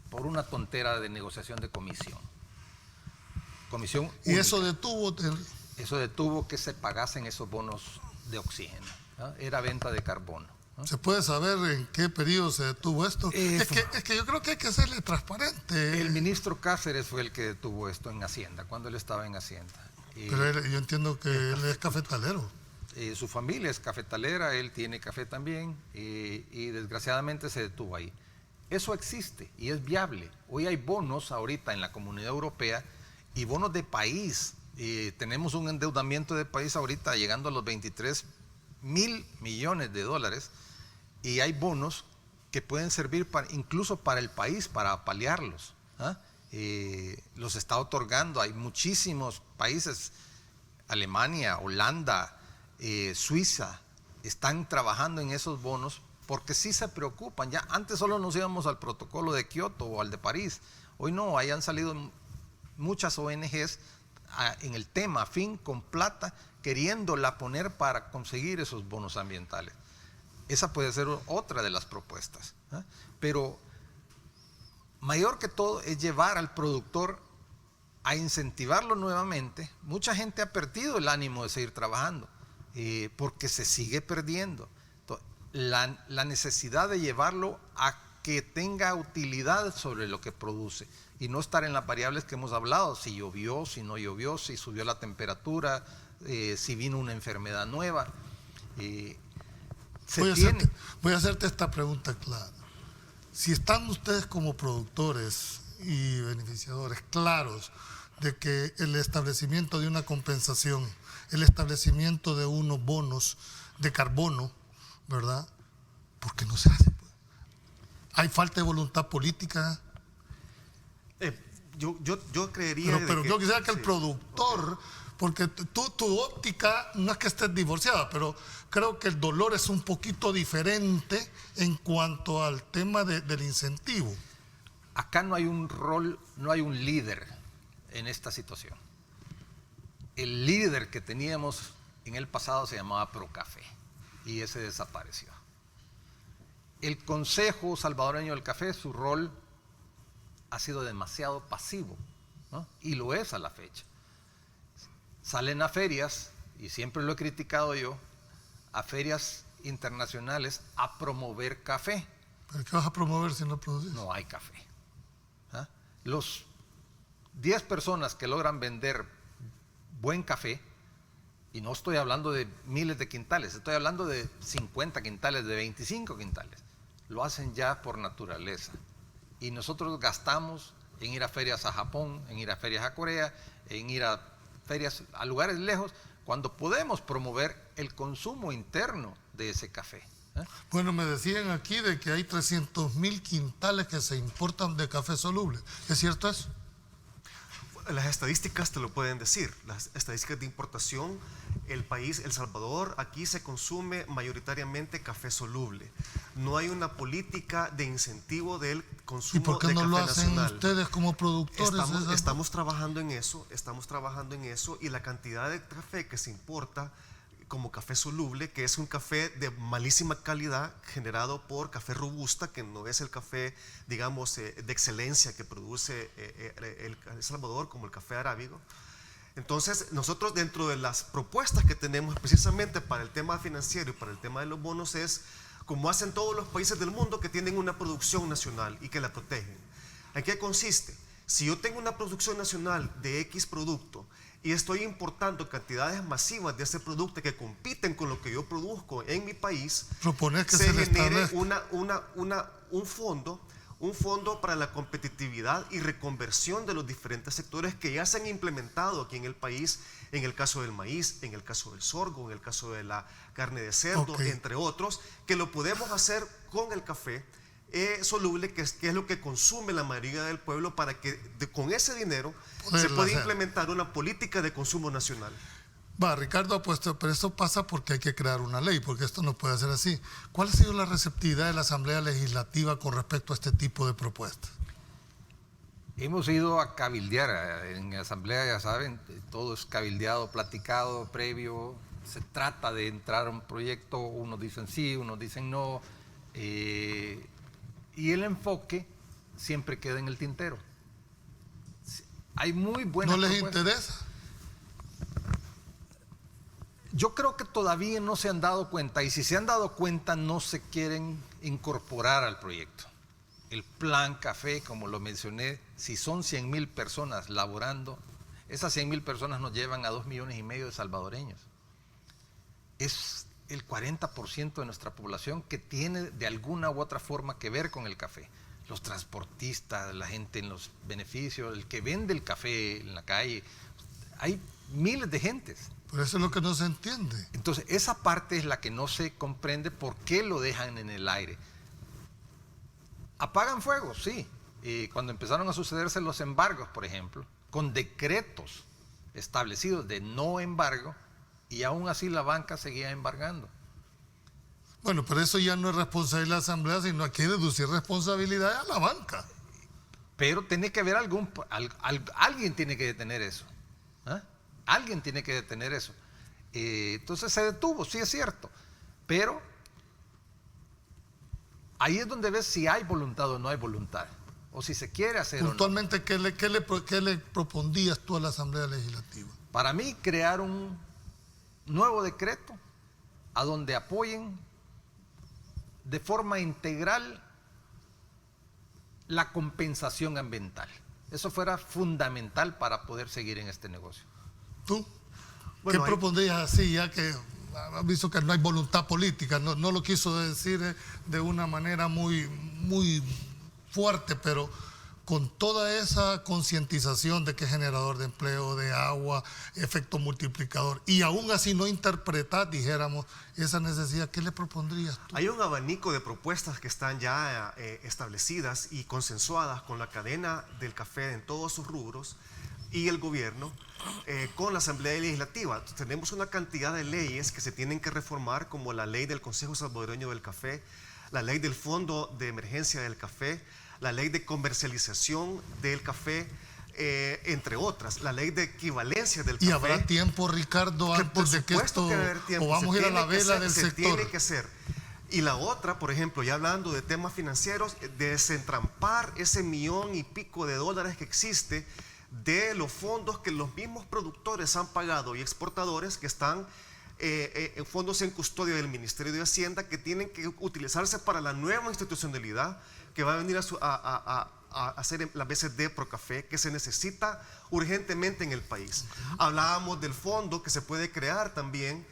por una tontera de negociación de comisión. Comisión única.
¿Y eso detuvo?
Eso detuvo que se pagasen esos bonos de oxígeno, ¿no? Era venta de carbono, ¿no?
¿Se puede saber en qué periodo se detuvo esto? Es que yo creo que hay que serle transparente.
El ministro Cáceres fue el que detuvo esto en Hacienda, cuando él estaba en Hacienda.
Pero yo entiendo que él es cafetalero.
Su familia es cafetalera, él tiene café también, y desgraciadamente se detuvo ahí. Eso existe y es viable. Hoy hay bonos ahorita en la Comunidad Europea y bonos de país. Tenemos un endeudamiento de país ahorita llegando a los 23.000 millones de dólares y hay bonos que pueden servir incluso para el país, para paliarlos, ¿ah? Los está otorgando. Hay muchísimos países, Alemania, Holanda, Suiza, están trabajando en esos bonos porque sí se preocupan. Ya antes solo nos íbamos al protocolo de Kioto o al de París. Hoy no, ahí han salido muchas ONGs en el tema, fin, con plata, queriéndola poner para conseguir esos bonos ambientales. Esa puede ser otra de las propuestas, ¿eh? Pero mayor que todo es llevar al productor a incentivarlo nuevamente. Mucha gente ha perdido el ánimo de seguir trabajando porque se sigue perdiendo. Entonces, la necesidad de llevarlo a que tenga utilidad sobre lo que produce y no estar en las variables que hemos hablado, si llovió, si no llovió, si subió la temperatura, si vino una enfermedad nueva.
Voy a hacerte esta pregunta clara. Si están ustedes como productores y beneficiadores claros de que el establecimiento de una compensación, el establecimiento de unos bonos de carbono, ¿verdad? ¿Por qué no se hace? ¿Hay falta de voluntad política?
Yo creería...
Pero yo quisiera que el productor... Porque tu óptica no es que estés divorciada, pero creo que el dolor es un poquito diferente en cuanto al tema del incentivo.
Acá no hay un rol, no hay un líder en esta situación. El líder que teníamos en el pasado se llamaba Procafé y ese desapareció. El Consejo Salvadoreño del Café, su rol ha sido demasiado pasivo, ¿no? Y lo es a la fecha. Salen a ferias, y siempre lo he criticado yo, a ferias internacionales a promover café.
¿Pero qué vas a promover si no produces?
No hay café. ¿Ah? Los 10 personas que logran vender buen café, y no estoy hablando de miles de quintales, estoy hablando de 50 quintales, de 25 quintales, lo hacen ya por naturaleza. Y nosotros gastamos en ir a ferias a Japón, en ir a ferias a Corea, en ir a ferias a lugares lejos, cuando podemos promover el consumo interno de ese café.
Bueno, me decían aquí de que hay 300.000 quintales que se importan de café soluble. ¿Es cierto eso?
Las estadísticas te lo pueden decir. Las estadísticas de importación, el país, El Salvador, aquí se consume mayoritariamente café soluble. No hay una política de incentivo del consumo de café nacional.
¿Y por qué no lo hacen ustedes como productores?
Estamos trabajando en eso, y la cantidad de café que se importa como café soluble, que es un café de malísima calidad generado por Café Robusta, que no es el café, digamos, de excelencia que produce El Salvador, como el café arábigo. Entonces, nosotros dentro de las propuestas que tenemos precisamente para el tema financiero y para el tema de los bonos es, como hacen todos los países del mundo que tienen una producción nacional y que la protegen. ¿En qué consiste? Si yo tengo una producción nacional de X producto y estoy importando cantidades masivas de ese producto que compiten con lo que yo produzco en mi país,
Proponer que
se
se le
genere
establezca
un fondo para la competitividad y reconversión de los diferentes sectores que ya se han implementado aquí en el país, en el caso del maíz, en el caso del sorgo, en el caso de la carne de cerdo, entre otros, que lo podemos hacer con el café soluble, que es lo que consume la mayoría del pueblo, para que con ese dinero se pueda implementar una política de consumo nacional.
Ricardo ha puesto, pero esto pasa porque hay que crear una ley, porque esto no puede ser así. ¿Cuál ha sido la receptividad de la Asamblea Legislativa con respecto a este tipo de propuestas?
Hemos ido a cabildear en la Asamblea, ya saben, todo es cabildeado, platicado, previo. Se trata de entrar a un proyecto, unos dicen sí, unos dicen no, y el enfoque siempre queda en el tintero. Hay muy buenas
propuestas. ¿No les interesa?
Yo creo que todavía no se han dado cuenta, y si se han dado cuenta no se quieren incorporar al proyecto. El plan café, como lo mencioné, si son 100,000 personas laborando, esas 100,000 personas nos llevan a 2,5 millones de salvadoreños. Es el 40% de nuestra población que tiene de alguna u otra forma que ver con el café. Los transportistas, la gente en los beneficios, el que vende el café en la calle, hay miles de gentes.
Pero eso es lo que no se entiende.
Entonces, esa parte es la que no se comprende por qué lo dejan en el aire. Apagan fuego, sí. Cuando empezaron a sucederse los embargos, por ejemplo, con decretos establecidos de no embargo, y aún así la banca seguía embargando.
Bueno, pero eso ya no es responsabilidad de la Asamblea, sino hay que deducir responsabilidad a la banca.
Pero tiene que haber alguien tiene que detener eso. Alguien tiene que detener eso. Entonces se detuvo, sí es cierto, pero ahí es donde ves si hay voluntad o no hay voluntad, o si se quiere hacer
puntualmente,
o no.
¿qué le propondrías tú a la Asamblea Legislativa?
Para mí, crear un nuevo decreto a donde apoyen de forma integral la compensación ambiental. Eso fuera fundamental para poder seguir en este negocio.
¿Tú?
Bueno,
¿Qué propondrías así, ya que has visto que no hay voluntad política? No lo quiso decir de una manera muy, muy fuerte, pero con toda esa concientización de que es generador de empleo, de agua, efecto multiplicador, y aún así no interpretar, dijéramos, esa necesidad, ¿qué le propondrías tú?
Hay un abanico de propuestas que están ya establecidas y consensuadas con la cadena del café en todos sus rubros y el gobierno con la Asamblea Legislativa. Tenemos una cantidad de leyes que se tienen que reformar, como la ley del Consejo Salvadoreño del Café, la ley del Fondo de Emergencia del Café, la ley de comercialización del café, entre otras, la ley de equivalencia del café.
¿Y habrá tiempo, Ricardo, antes de que esto, o vamos a ir a la vela del sector?
Tiene que ser. Y la otra, por ejemplo, ya hablando de temas financieros, desentrampar ese $1,5 millones que existe de los fondos que los mismos productores han pagado y exportadores que están fondos en custodia del Ministerio de Hacienda, que tienen que utilizarse para la nueva institucionalidad que va a venir a hacer las veces de Procafé, que se necesita urgentemente en el país. Hablábamos del fondo que se puede crear también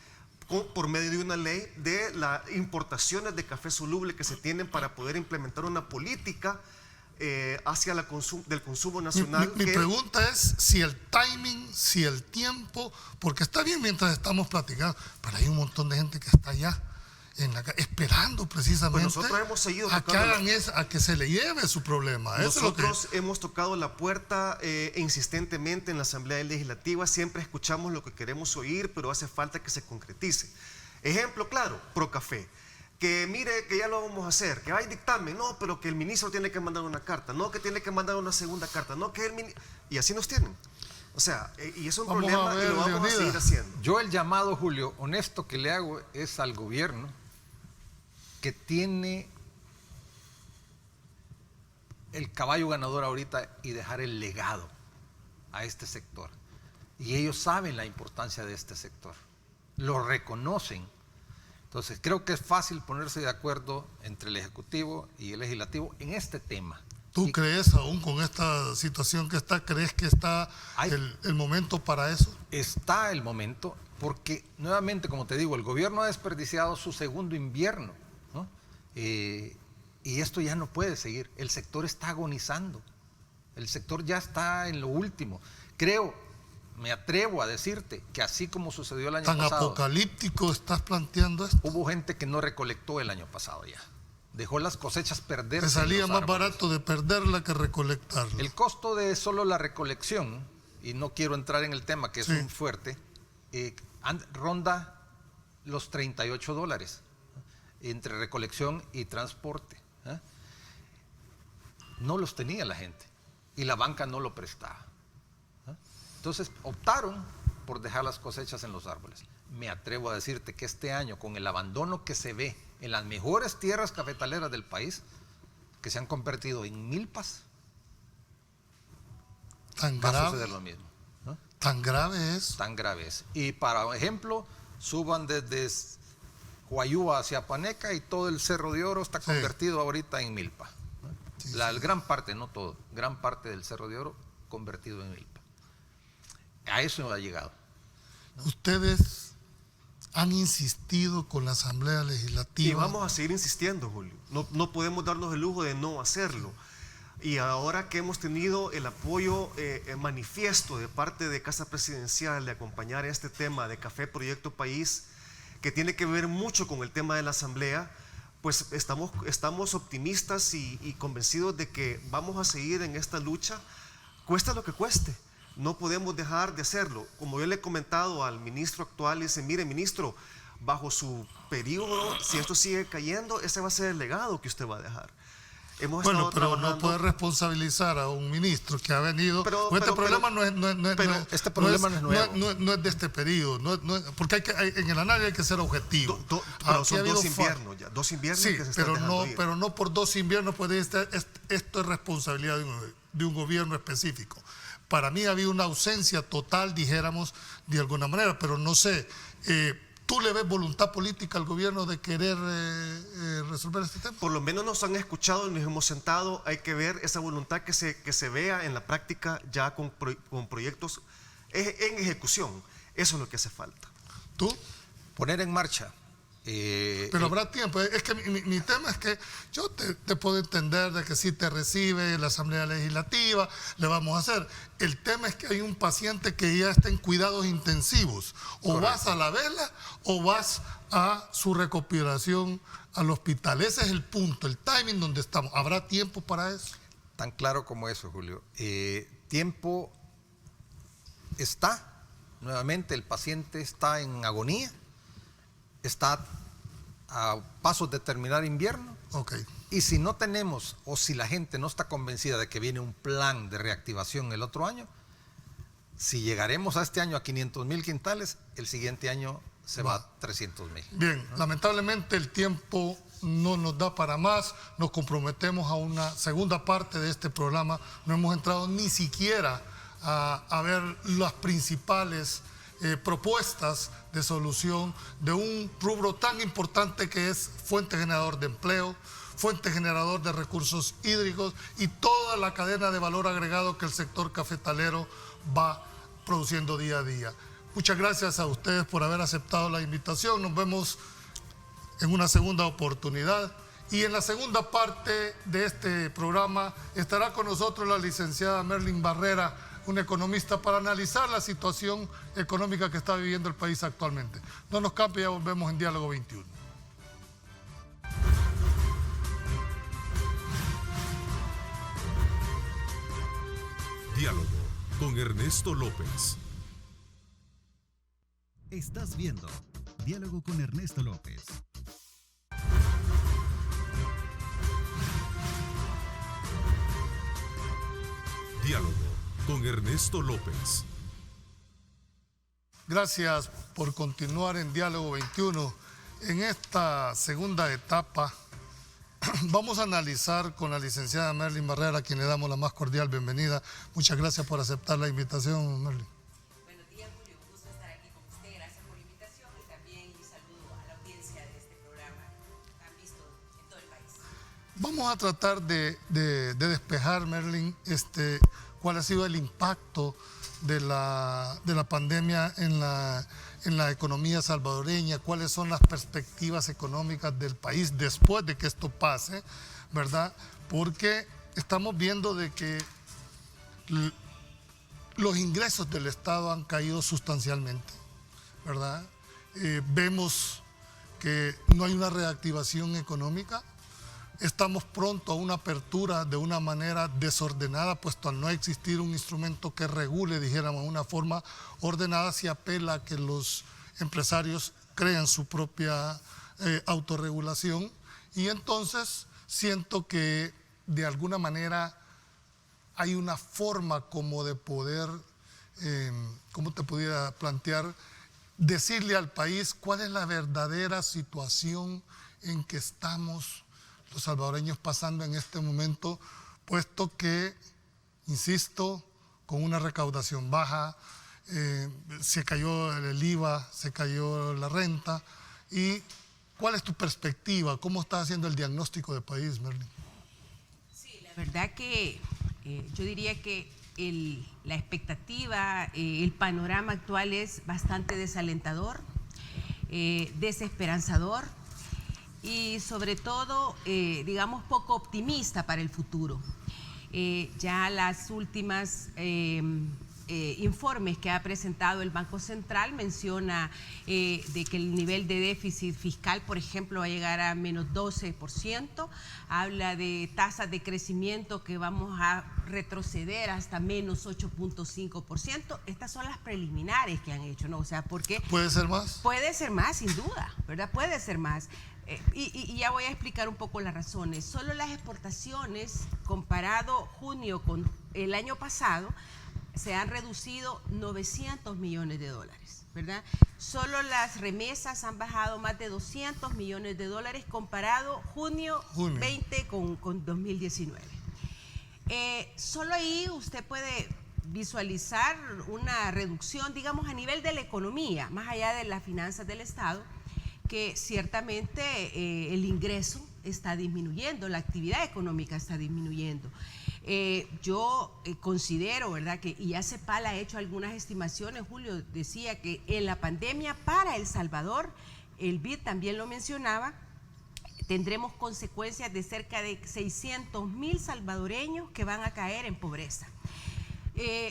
por medio de una ley de las importaciones de café soluble que se tienen para poder implementar una política hacia del consumo nacional.
Mi pregunta es si el timing, si el tiempo, porque está bien mientras estamos platicando, pero hay un montón de gente que está allá esperando precisamente
pues nosotros hemos seguido
a que se le lleve su problema.
Nosotros hemos tocado la puerta insistentemente en la Asamblea Legislativa, siempre escuchamos lo que queremos oír, pero hace falta que se concretice. Ejemplo claro, Procafé. Que mire que ya lo vamos a hacer, que hay dictamen, no, pero que el ministro tiene que mandar una carta, no, que tiene que mandar una segunda carta, no, que y así nos tienen. O sea, y es un
Vamos
problema
a
y
ver,
lo vamos a
Leonidas.
seguir haciendo.
Yo el llamado, Julio, honesto que le hago es al gobierno que tiene el caballo ganador ahorita y dejar el legado a este sector. Y ellos saben la importancia de este sector, lo reconocen. Entonces creo que es fácil ponerse de acuerdo entre el Ejecutivo y el Legislativo en este tema.
¿Tú
Y
crees, aún con esta situación que está, crees que está el momento para eso?
está el momento, porque nuevamente, como te digo, el gobierno ha desperdiciado su segundo invierno, ¿no? Y esto ya no puede seguir. El sector está agonizando. El sector ya está en lo último. Creo, me atrevo a decirte que así como sucedió el año
¿Tan
pasado,
apocalíptico estás planteando esto?
hubo gente que no recolectó el año pasado ya. Dejó las cosechas perderse.
Te salía
en los
más
árboles.
barato de perderla que recolectarla.
El costo de solo la recolección, y no quiero entrar en el tema que es
Sí.
muy fuerte, ronda los $38 entre recolección y transporte. No los tenía la gente y la banca no lo prestaba. Entonces optaron por dejar las cosechas en los árboles. Me atrevo a decirte que este año, con el abandono que se ve en las mejores tierras cafetaleras del país, que se han convertido en milpas,
Tan
va a
grave,
suceder lo mismo. ¿No?
tan grave es.
Tan grave es. Y para ejemplo, suban desde Huayúa hacia Paneca y todo el Cerro de Oro está
Sí.
convertido ahorita en milpa. ¿No?
Sí,
La gran parte, no todo, gran parte del Cerro de Oro convertido en milpa. A eso ha llegado.
Ustedes han insistido con la Asamblea
Y
Legislativa.
vamos a seguir insistiendo, Julio. No podemos darnos el lujo de no hacerlo. Y ahora que hemos tenido el apoyo manifiesto de parte de Casa Presidencial de acompañar este tema de Café Proyecto País, que tiene que ver mucho con el tema de la Asamblea, pues estamos optimistas y convencidos de que vamos a seguir en esta lucha, cuesta lo que cueste. No podemos dejar de hacerlo. Como yo le he comentado al ministro actual, le dice, mire ministro, bajo su periodo, si esto sigue cayendo, ese va a ser el legado que usted va a dejar. Hemos
Bueno,
estado
pero
trabajando.
no puede responsabilizar a un ministro que ha venido. Este problema no es de este periodo, porque en el análisis hay que ser objetivo.
Pero son dos inviernos ya, dos inviernos
Sí,
que se están dejando ir.
pero no por 2 inviernos puede estar. Esto es responsabilidad de un gobierno específico. Para mí ha habido una ausencia total, dijéramos, de alguna manera, pero no sé. ¿Tú le ves voluntad política al gobierno de querer resolver este tema?
Por lo menos nos han escuchado y nos hemos sentado. Hay que ver esa voluntad que se vea en la práctica ya con proyectos en ejecución. Eso es lo que hace falta.
¿Tú?
Poner en marcha.
Pero habrá tiempo. Es que mi tema es que yo te puedo entender de que si te recibe la Asamblea Legislativa, le vamos a hacer. El tema es que hay un paciente que ya está en cuidados intensivos. O
Correcto.
vas a la vela o vas a su recuperación al hospital. Ese es el punto, el timing donde estamos. ¿Habrá tiempo para eso?
Tan claro como eso, Julio. Tiempo está. Nuevamente, el paciente está en agonía. Está a pasos de terminar invierno.
Ok.
Y si no tenemos, o si la gente no está convencida de que viene un plan de reactivación el otro año, si llegaremos a este año a 500,000 quintales, el siguiente año se va a 300,000.
Bien, lamentablemente el tiempo no nos da para más. Nos comprometemos a una segunda parte de este programa. No hemos entrado ni siquiera a ver las principales propuestas de solución de un rubro tan importante que es fuente generador de empleo, fuente generador de recursos hídricos y toda la cadena de valor agregado que el sector cafetalero va produciendo día a día. Muchas gracias a ustedes por haber aceptado la invitación. Nos vemos en una segunda oportunidad. Y en la segunda parte de este programa estará con nosotros la licenciada Merlin Barrera, una economista, para analizar la situación económica que está viviendo el país actualmente. No nos cambie, ya volvemos en Diálogo 21.
Diálogo con Ernesto López.
Estás viendo Diálogo con Ernesto López.
Diálogo con Ernesto López.
Gracias por continuar en Diálogo 21. En esta segunda etapa vamos a analizar con la licenciada Merlin Barrera, a quien le damos la más cordial bienvenida. Muchas gracias por aceptar la invitación, Merlin.
Buenos días, Julio. Un gusto estar aquí con usted. Gracias por la invitación y también un saludo a la audiencia de este programa tan visto en todo el país.
Vamos a tratar de despejar, Merlin, cuál ha sido el impacto de la pandemia en la economía salvadoreña, cuáles son las perspectivas económicas del país después de que esto pase, ¿verdad? Porque estamos viendo de que los ingresos del Estado han caído sustancialmente, ¿verdad? Vemos que no hay una reactivación económica. Estamos pronto a una apertura de una manera desordenada, puesto al no existir un instrumento que regule, dijéramos, de una forma ordenada. Se apela a que los empresarios crean su propia autorregulación, y entonces siento que de alguna manera hay una forma como de poder, ¿cómo te pudiera plantear? Decirle al país cuál es la verdadera situación en que estamos los salvadoreños pasando en este momento, puesto que, insisto, con una recaudación baja, se cayó el IVA, se cayó la renta. ¿Y cuál es tu perspectiva? ¿Cómo estás haciendo el diagnóstico del país, Merlin?
Sí, la verdad que yo diría que la expectativa, el panorama actual es bastante desalentador, desesperanzador, y sobre todo, digamos, poco optimista para el futuro. Ya las últimas informes que ha presentado el Banco Central menciona de que el nivel de déficit fiscal, por ejemplo, va a llegar a menos 12%, habla de tasas de crecimiento que vamos a retroceder hasta menos 8.5%. Estas son las preliminares que han hecho, ¿no? O sea, porque...
¿Puede ser más?
Puede ser más, sin duda, ¿verdad? Puede ser más. Y ya voy a explicar un poco las razones. Solo las exportaciones, comparado junio con el año pasado, se han reducido 900 millones de dólares, ¿verdad? Solo las remesas han bajado más de 200 millones de dólares comparado junio 20 con 2019. Solo ahí usted puede visualizar una reducción, digamos, a nivel de la economía, más allá de las finanzas del Estado, que ciertamente el ingreso está disminuyendo, la actividad económica está disminuyendo. Yo considero, ¿verdad?, que, y ya CEPAL ha hecho algunas estimaciones, Julio decía que en la pandemia para El Salvador, el BID también lo mencionaba, tendremos consecuencias de cerca de 600,000 salvadoreños que van a caer en pobreza.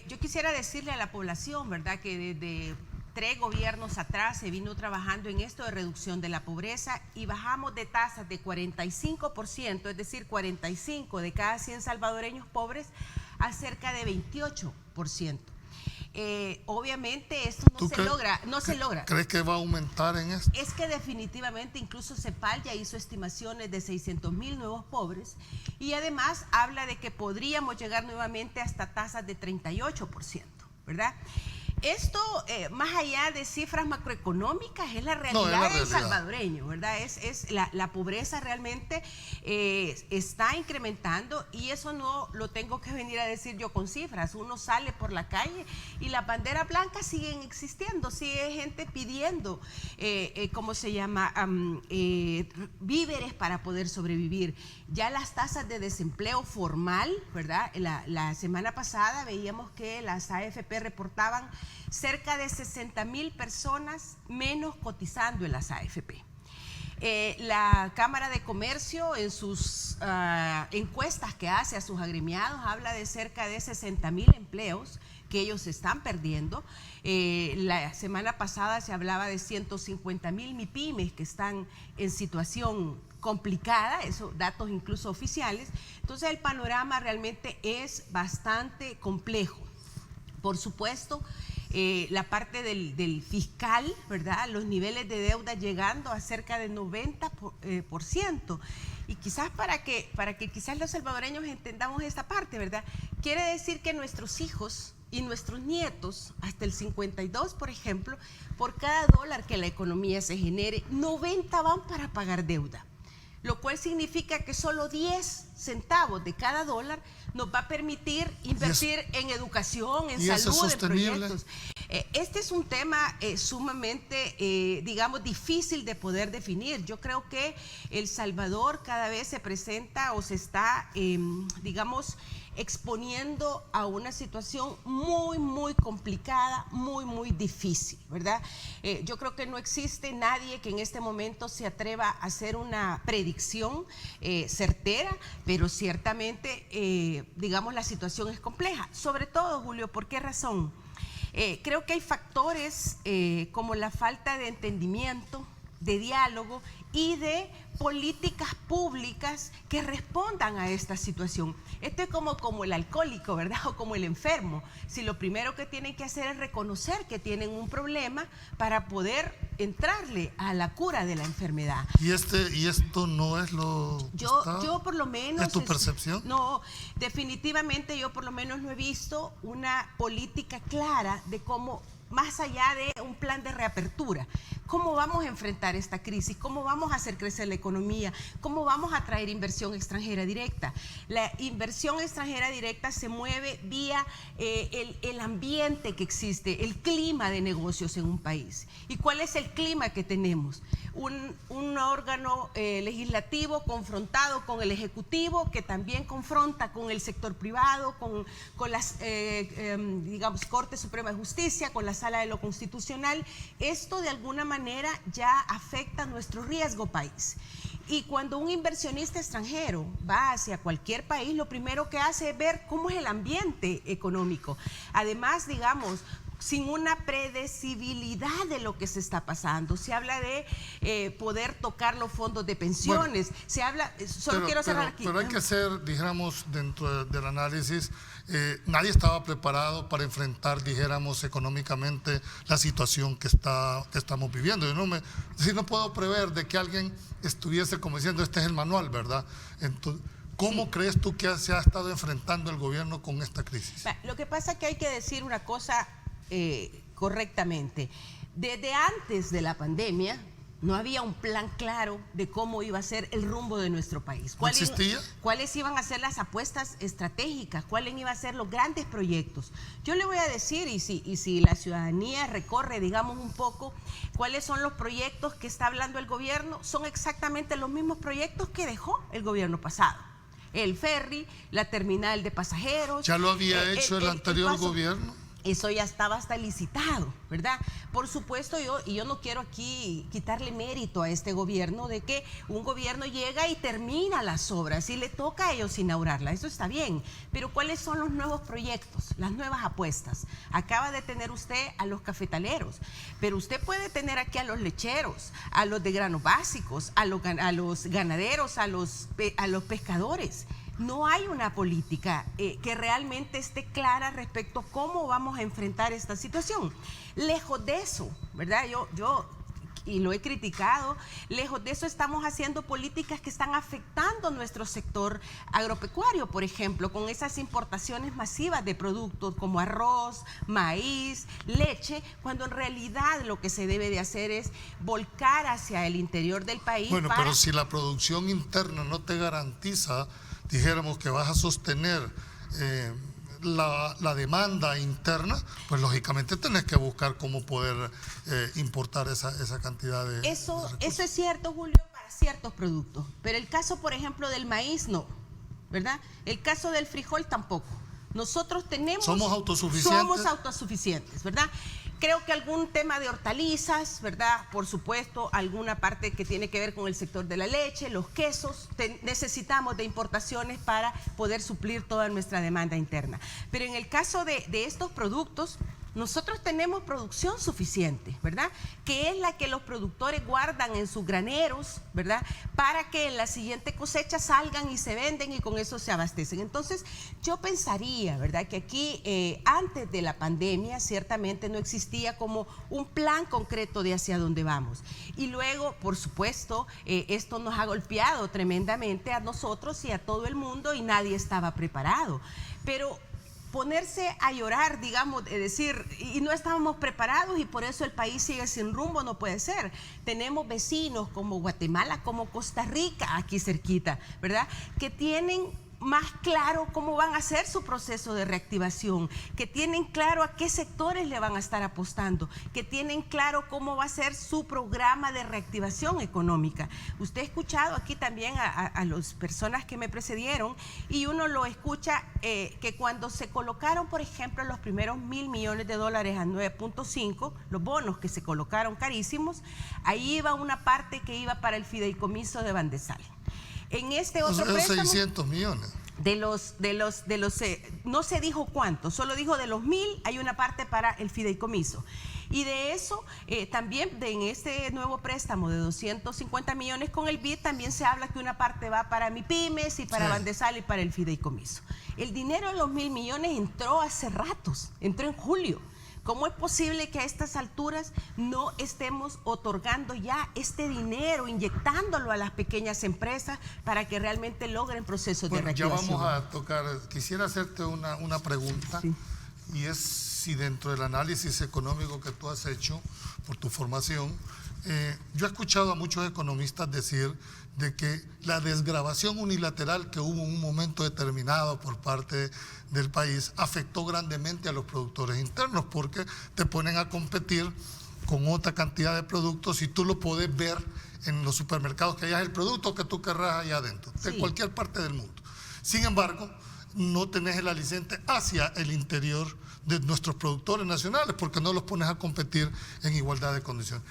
Yo quisiera decirle a la población, ¿verdad?, que desde 3 gobiernos atrás se vino trabajando en esto de reducción de la pobreza y bajamos de tasas de 45%, es decir, 45 de cada 100 salvadoreños pobres, a cerca de 28%. Obviamente esto no se logra.
¿Crees que va a aumentar en esto?
Es que definitivamente incluso CEPAL ya hizo estimaciones de 600,000 nuevos pobres y además habla de que podríamos llegar nuevamente hasta tasas de 38%, ¿verdad? Esto, más allá de cifras macroeconómicas, es la realidad del salvadoreño, ¿verdad? La pobreza realmente está incrementando y eso no lo tengo que venir a decir yo con cifras. Uno sale por la calle y las banderas blancas siguen existiendo, sigue gente pidiendo, ¿cómo se llama?, víveres para poder sobrevivir. Ya las tasas de desempleo formal, ¿verdad? La semana pasada veíamos que las AFP reportaban cerca de 60,000 personas menos cotizando en las AFP. La Cámara de Comercio en sus encuestas que hace a sus agremiados habla de cerca de 60,000 empleos que ellos están perdiendo. La semana pasada se hablaba de 150,000 MIPYMES que están en situación complicada, esos datos incluso oficiales. Entonces el panorama realmente es bastante complejo. Por supuesto, la parte del fiscal, ¿verdad? Los niveles de deuda llegando a cerca de 90%. Y quizás para que quizás los salvadoreños entendamos esta parte, ¿verdad? Quiere decir que nuestros hijos y nuestros nietos, hasta el 52, por ejemplo, por cada dólar que la economía se genere, 90 van para pagar deuda, lo cual significa que solo 10 centavos de cada dólar nos va a permitir invertir en educación, en salud, en proyectos. Este es un tema sumamente, digamos, difícil de poder definir. Yo creo que El Salvador cada vez se presenta o se está, digamos, exponiendo a una situación muy, muy complicada, muy, muy difícil, ¿verdad? Yo creo que no existe nadie que en este momento se atreva a hacer una predicción certera, pero ciertamente, digamos, la situación es compleja. Sobre todo, Julio, ¿por qué razón? Creo que hay factores como la falta de entendimiento, de diálogo y de políticas públicas que respondan a esta situación. Esto es como el alcohólico, ¿verdad? O como el enfermo. Si lo primero que tienen que hacer es reconocer que tienen un problema para poder entrarle a la cura de la enfermedad.
¿Y esto no es lo que
yo por lo menos...
¿Es tu percepción?
No, definitivamente yo por lo menos no he visto una política clara de cómo, más allá de un plan de reapertura, cómo vamos a enfrentar esta crisis, cómo vamos a hacer crecer la economía, cómo vamos a traer inversión extranjera directa. La inversión extranjera directa se mueve vía el ambiente que existe, el clima de negocios en un país. ¿Y cuál es el clima que tenemos? Un órgano legislativo confrontado con el ejecutivo, que también confronta con el sector privado, con las digamos, Corte Suprema de Justicia, con la Sala de lo Constitucional. Esto de alguna manera ya afecta nuestro riesgo país. Y cuando un inversionista extranjero va hacia cualquier país, lo primero que hace es ver cómo es el ambiente económico. Además, digamos, sin una predecibilidad de lo que se está pasando. Se habla de poder tocar los fondos de pensiones. Bueno, se habla, quiero cerrar aquí.
Pero hay que hacer, dijéramos, dentro del análisis, nadie estaba preparado para enfrentar, dijéramos, económicamente la situación que estamos viviendo. Yo no puedo prever de que alguien estuviese como diciendo, este es el manual, ¿verdad? Entonces, ¿cómo sí crees tú que se ha estado enfrentando el gobierno con esta crisis?
Lo que pasa es que hay que decir una cosa correctamente. Desde antes de la pandemia no había un plan claro de cómo iba a ser el rumbo de nuestro país.
¿No existía?
¿Cuáles iban a ser las apuestas estratégicas? ¿Cuáles iban a ser los grandes proyectos? Yo le voy a decir, y si la ciudadanía recorre, digamos, un poco, cuáles son los proyectos que está hablando el gobierno, son exactamente los mismos proyectos que dejó el gobierno pasado. El ferry, la terminal de pasajeros.
¿Ya lo había hecho el anterior gobierno?
Eso ya estaba hasta licitado, ¿verdad? Por supuesto, yo no quiero aquí quitarle mérito a este gobierno de que un gobierno llega y termina las obras y le toca a ellos inaugurarlas. Eso está bien, pero ¿cuáles son los nuevos proyectos, las nuevas apuestas? Acaba de tener usted a los cafetaleros, pero usted puede tener aquí a los lecheros, a los de granos básicos, a los ganaderos, a los pescadores. No hay una política que realmente esté clara respecto a cómo vamos a enfrentar esta situación. Lejos de eso, ¿verdad? Yo y lo he criticado, lejos de eso estamos haciendo políticas que están afectando nuestro sector agropecuario, por ejemplo, con esas importaciones masivas de productos como arroz, maíz, leche, cuando en realidad lo que se debe de hacer es volcar hacia el interior del país.
Bueno, pero si la producción interna no te garantiza, dijéramos, que vas a sostener la demanda interna, pues lógicamente tenés que buscar cómo poder importar esa cantidad de
Eso es cierto, Julio, para ciertos productos, pero el caso, por ejemplo, del maíz no, ¿verdad? El caso del frijol tampoco. Nosotros
somos
autosuficientes, ¿verdad? Creo que algún tema de hortalizas, ¿verdad? Por supuesto, alguna parte que tiene que ver con el sector de la leche, los quesos, necesitamos de importaciones para poder suplir toda nuestra demanda interna. Pero en el caso de estos productos, nosotros tenemos producción suficiente, ¿verdad? Que es la que los productores guardan en sus graneros, ¿verdad? Para que en la siguiente cosecha salgan y se venden y con eso se abastecen. Entonces, yo pensaría, ¿verdad? Que aquí, antes de la pandemia, ciertamente no existía como un plan concreto de hacia dónde vamos. Y luego, por supuesto, esto nos ha golpeado tremendamente a nosotros y a todo el mundo y nadie estaba preparado. Pero ponerse a llorar, digamos, es decir, y no estábamos preparados y por eso el país sigue sin rumbo, no puede ser. Tenemos vecinos como Guatemala, como Costa Rica, aquí cerquita, ¿verdad? Que tienen más claro cómo van a hacer su proceso de reactivación, que tienen claro a qué sectores le van a estar apostando, que tienen claro cómo va a ser su programa de reactivación económica. Usted ha escuchado aquí también a las personas que me precedieron y uno lo escucha que cuando se colocaron, por ejemplo, los primeros $1.000 millones a 9.5, los bonos que se colocaron carísimos, ahí iba una parte que iba para el fideicomiso de Bandesal. En este otro préstamo,
600 millones.
No se dijo cuánto, solo dijo de los 1.000 hay una parte para el fideicomiso. Y de eso, también en este nuevo préstamo de 250 millones con el BID, también se habla que una parte va para MIPYMES y para Bandesal y para el fideicomiso. El dinero de los 1.000 millones entró hace ratos, entró en julio. ¿Cómo es posible que a estas alturas no estemos otorgando ya este dinero, inyectándolo a las pequeñas empresas para que realmente logren procesos de reactivación?
Ya vamos a tocar, quisiera hacerte una pregunta, y es si dentro del análisis económico que tú has hecho por tu formación, yo he escuchado a muchos economistas decir de que la desgravación unilateral que hubo en un momento determinado por parte del país afectó grandemente a los productores internos, porque te ponen a competir con otra cantidad de productos y tú lo puedes ver en los supermercados, que allá es el producto que tú querrás allá adentro, de cualquier parte del mundo. Sin embargo, no tenés el aliciente hacia el interior de nuestros productores nacionales, porque no los pones a competir en igualdad de condiciones.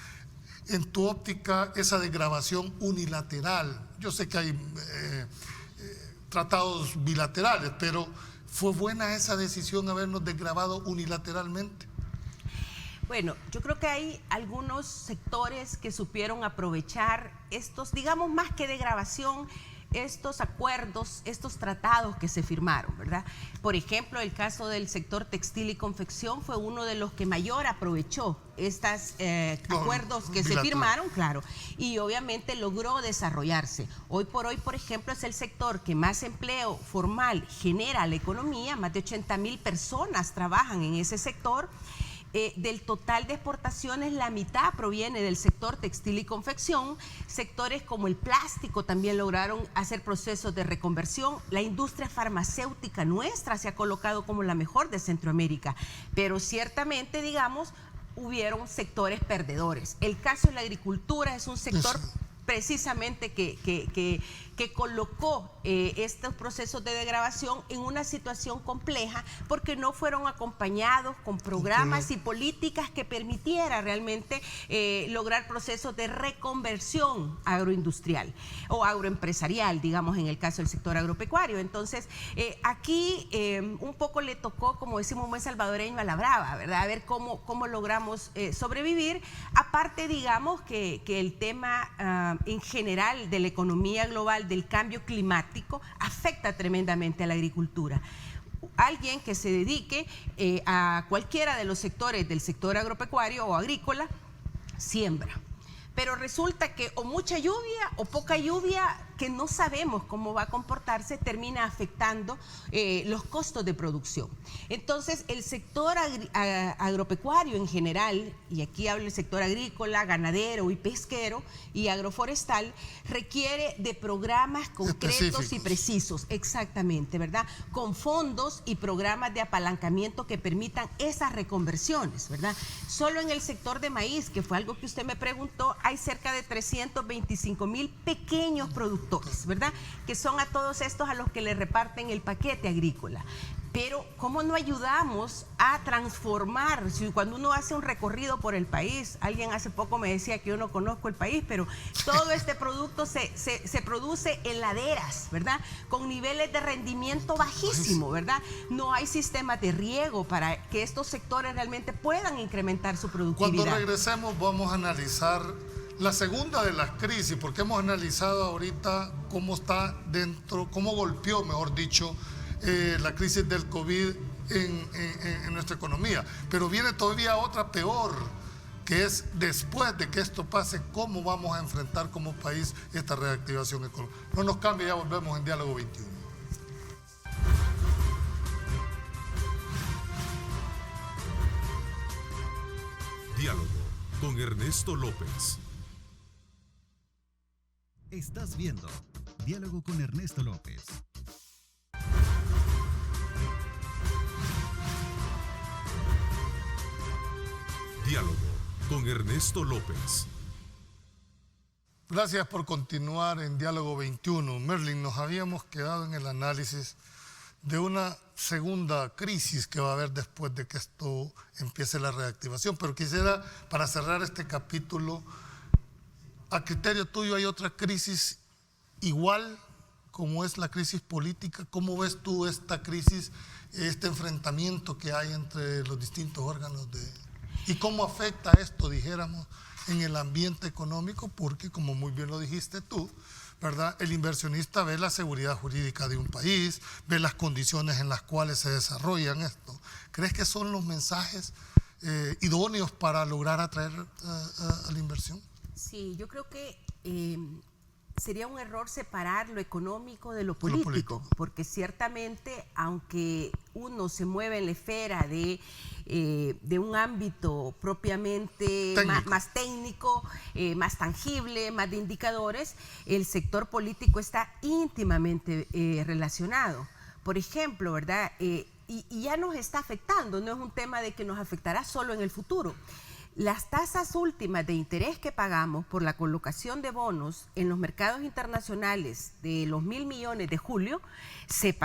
En tu óptica, esa desgravación unilateral, yo sé que hay tratados bilaterales, pero ¿fue buena esa decisión habernos desgravado unilateralmente?
Bueno, yo creo que hay algunos sectores que supieron aprovechar estos, digamos, más que desgravación, estos acuerdos, estos tratados que se firmaron, ¿verdad? Por ejemplo, el caso del sector textil y confección fue uno de los que mayor aprovechó estos acuerdos que se firmaron, claro, y obviamente logró desarrollarse. Hoy por hoy, por ejemplo, es el sector que más empleo formal genera a la economía, más de 80,000 personas trabajan en ese sector. Del total de exportaciones, la mitad proviene del sector textil y confección. Sectores como el plástico también lograron hacer procesos de reconversión. La industria farmacéutica nuestra se ha colocado como la mejor de Centroamérica, pero ciertamente, digamos, hubieron sectores perdedores. El caso de la agricultura es un sector precisamente que colocó estos procesos de degradación en una situación compleja porque no fueron acompañados con programas y políticas que permitiera realmente lograr procesos de reconversión agroindustrial o agroempresarial, digamos, en el caso del sector agropecuario. Entonces, aquí un poco le tocó, como decimos un buen salvadoreño, a la brava, ¿verdad? A ver cómo logramos sobrevivir. Aparte, digamos, que el tema en general de la economía global, del cambio climático, afecta tremendamente a la agricultura. Alguien que se dedique a cualquiera de los sectores del sector agropecuario o agrícola, siembra. Pero resulta que o mucha lluvia o poca lluvia, que no sabemos cómo va a comportarse, termina afectando los costos de producción. Entonces, el sector agropecuario en general, y aquí hablo del sector agrícola, ganadero y pesquero y agroforestal, requiere de programas concretos y precisos, exactamente, ¿verdad? Con fondos y programas de apalancamiento que permitan esas reconversiones, ¿verdad? Solo en el sector de maíz, que fue algo que usted me preguntó, hay cerca de 325,000 pequeños productores, ¿verdad? Que son a todos estos a los que le reparten el paquete agrícola. Pero ¿cómo no ayudamos a transformar? Si cuando uno hace un recorrido por el país, alguien hace poco me decía que yo no conozco el país, pero todo este producto se produce en laderas, ¿verdad? Con niveles de rendimiento bajísimo, ¿verdad? No hay sistemas de riego para que estos sectores realmente puedan incrementar su productividad.
Cuando regresemos vamos a analizar la segunda de las crisis, porque hemos analizado ahorita cómo está dentro, cómo golpeó, mejor dicho, la crisis del COVID en nuestra economía. Pero viene todavía otra peor, que es después de que esto pase, cómo vamos a enfrentar como país esta reactivación económica. No nos cambie, ya volvemos en Diálogo 21.
Diálogo con Ernesto López.
Estás viendo Diálogo con Ernesto López.
Diálogo con Ernesto López.
Gracias por continuar en Diálogo 21. Merlin, nos habíamos quedado en el análisis de una segunda crisis que va a haber después de que esto empiece la reactivación. Pero quisiera, para cerrar este capítulo, a criterio tuyo, ¿hay otra crisis igual como es la crisis política? ¿Cómo ves tú esta crisis, este enfrentamiento que hay entre los distintos órganos y cómo afecta esto, dijéramos, en el ambiente económico? Porque, como muy bien lo dijiste tú, ¿verdad?, el inversionista ve la seguridad jurídica de un país, ve las condiciones en las cuales se desarrollan esto. ¿Crees que son los mensajes idóneos para lograr atraer a la inversión?
Sí, yo creo que sería un error separar lo económico de lo político, porque ciertamente, aunque uno se mueve en la esfera de un ámbito propiamente más técnico, más tangible, más de indicadores, el sector político está íntimamente relacionado. Por ejemplo, ¿verdad? Y ya nos está afectando, no es un tema de que nos afectará solo en el futuro. Las tasas últimas de interés que pagamos por la colocación de bonos en los mercados internacionales de los 1.000 millones de julio se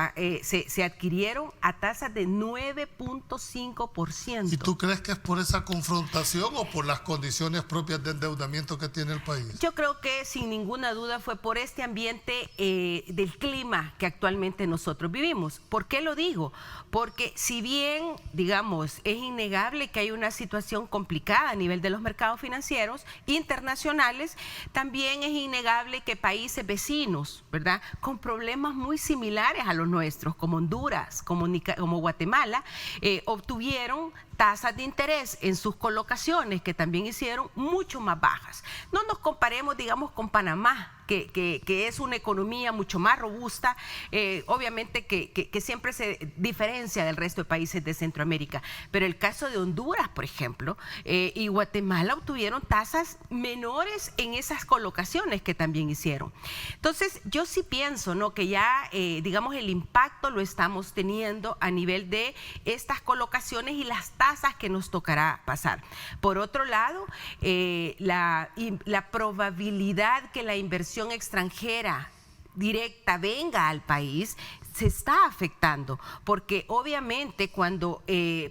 adquirieron a tasas de 9.5%.
¿Y tú crees que es por esa confrontación o por las condiciones propias de endeudamiento que tiene el país?
Yo creo que sin ninguna duda fue por este ambiente del clima que actualmente nosotros vivimos. ¿Por qué lo digo? Porque si bien, digamos, es innegable que hay una situación complicada a nivel de los mercados financieros internacionales, también es innegable que países vecinos, ¿verdad?, con problemas muy similares a los nuestros, como Honduras, como Guatemala, obtuvieron tasas de interés en sus colocaciones que también hicieron mucho más bajas. No nos comparemos, digamos, con Panamá, que es una economía mucho más robusta, obviamente que siempre se diferencia del resto de países de Centroamérica, pero el caso de Honduras, por ejemplo, y Guatemala obtuvieron tasas menores en esas colocaciones que también hicieron. Entonces, yo sí pienso, ¿no?, que ya, digamos, el impacto lo estamos teniendo a nivel de estas colocaciones y las tasas que nos tocará pasar. Por otro lado, la probabilidad que la inversión extranjera directa venga al país se está afectando, porque obviamente cuando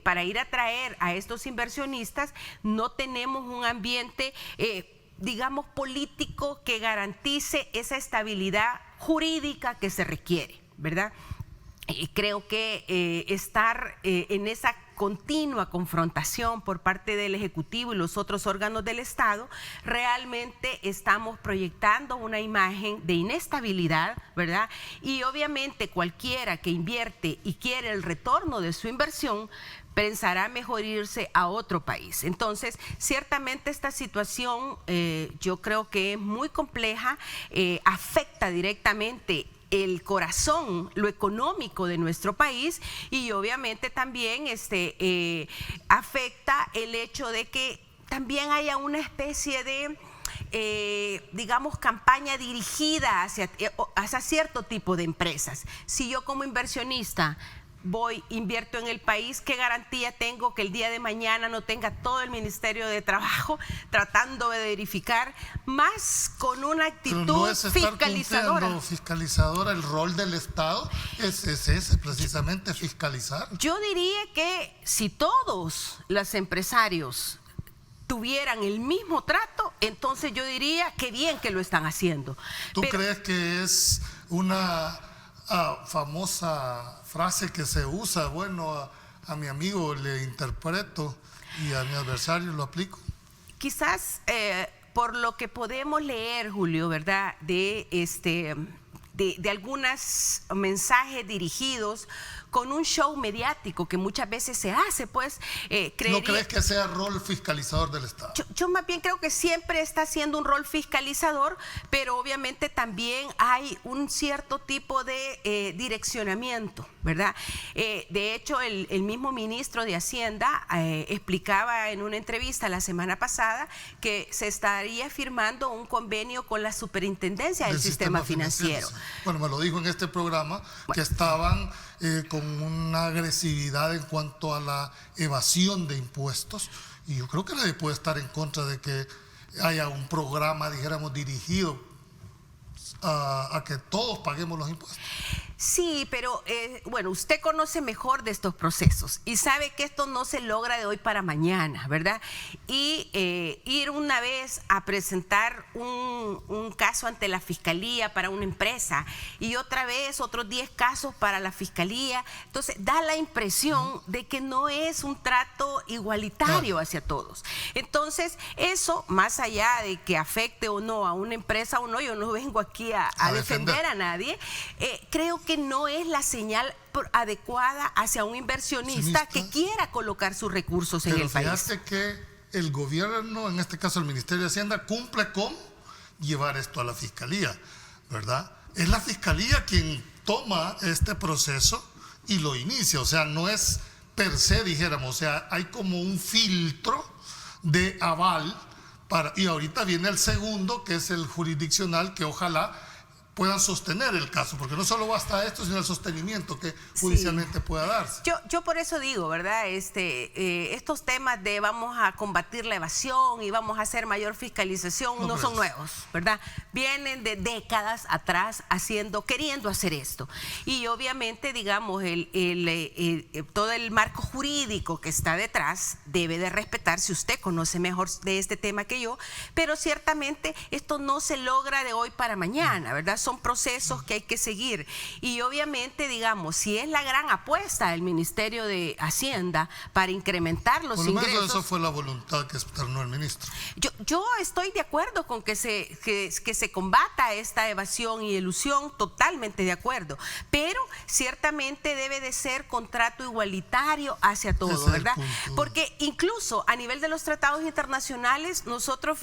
para ir a traer a estos inversionistas no tenemos un ambiente digamos político que garantice esa estabilidad jurídica que se requiere, ¿verdad? Creo que estar en esa continua confrontación por parte del Ejecutivo y los otros órganos del Estado, realmente estamos proyectando una imagen de inestabilidad, ¿verdad? Y obviamente cualquiera que invierte y quiere el retorno de su inversión, pensará mejor irse a otro país. Entonces, ciertamente esta situación yo creo que es muy compleja, afecta directamente el corazón, lo económico de nuestro país, y obviamente también afecta el hecho de que también haya una especie de digamos, campaña dirigida hacia cierto tipo de empresas. Si yo como inversionista invierto en el país, ¿qué garantía tengo que el día de mañana no tenga todo el Ministerio de Trabajo tratando de verificar, más con una actitud
no es
fiscalizadora?
Fiscalizadora, el rol del Estado es ese, precisamente fiscalizar.
Yo diría que si todos los empresarios tuvieran el mismo trato, entonces yo diría que bien que lo están haciendo.
¿Tú crees que es una famosa frase que se usa? Bueno, a mi amigo le interpreto y a mi adversario lo aplico.
Quizás por lo que podemos leer, Julio, ¿verdad?, de algunos mensajes dirigidos con un show mediático que muchas veces se hace, pues
¿No crees que sea rol fiscalizador del Estado?
Yo más bien creo que siempre está haciendo un rol fiscalizador, pero obviamente también hay un cierto tipo de direccionamiento, ¿verdad? De hecho, el mismo ministro de Hacienda explicaba en una entrevista la semana pasada que se estaría firmando un convenio con la Superintendencia del Sistema Financiero.
Sí. Bueno, me lo dijo en este programa, que estaban con una agresividad en cuanto a la evasión de impuestos, y yo creo que nadie puede estar en contra de que haya un programa, dijéramos, dirigido a que todos paguemos los impuestos.
Sí, pero bueno, usted conoce mejor de estos procesos y sabe que esto no se logra de hoy para mañana, ¿verdad? Y ir una vez a presentar un caso ante la Fiscalía para una empresa y otra vez otros 10 casos para la Fiscalía, entonces da la impresión de que no es un trato igualitario hacia todos. Entonces, eso, más allá de que afecte o no a una empresa o no, yo no vengo aquí a defender a nadie, creo que no es la señal adecuada hacia un inversionista que quiera colocar sus recursos en el país.
Pero fíjate que el gobierno, en este caso el Ministerio de Hacienda, cumple con llevar esto a la Fiscalía, ¿verdad? Es la Fiscalía quien toma este proceso y lo inicia, o sea, no es per se, dijéramos, o sea, hay como un filtro de aval y ahorita viene el segundo, que es el jurisdiccional, que ojalá puedan sostener el caso, porque no solo basta esto, sino el sostenimiento que judicialmente pueda darse.
Yo por eso digo, ¿verdad? Estos temas de vamos a combatir la evasión y vamos a hacer mayor fiscalización no son nuevos, ¿verdad? Vienen de décadas atrás queriendo hacer esto. Y obviamente, digamos, todo el marco jurídico que está detrás debe de respetarse. Usted conoce mejor de este tema que yo, pero ciertamente esto no se logra de hoy para mañana, ¿verdad? Son procesos que hay que seguir y obviamente, digamos, si es la gran apuesta del Ministerio de Hacienda para incrementar los ingresos. Por lo menos
eso fue la voluntad que externó el ministro.
Yo estoy de acuerdo con que se combata esta evasión y elusión, totalmente de acuerdo, pero ciertamente debe de ser contrato igualitario hacia todo, ¿verdad? Porque incluso a nivel de los tratados internacionales nosotros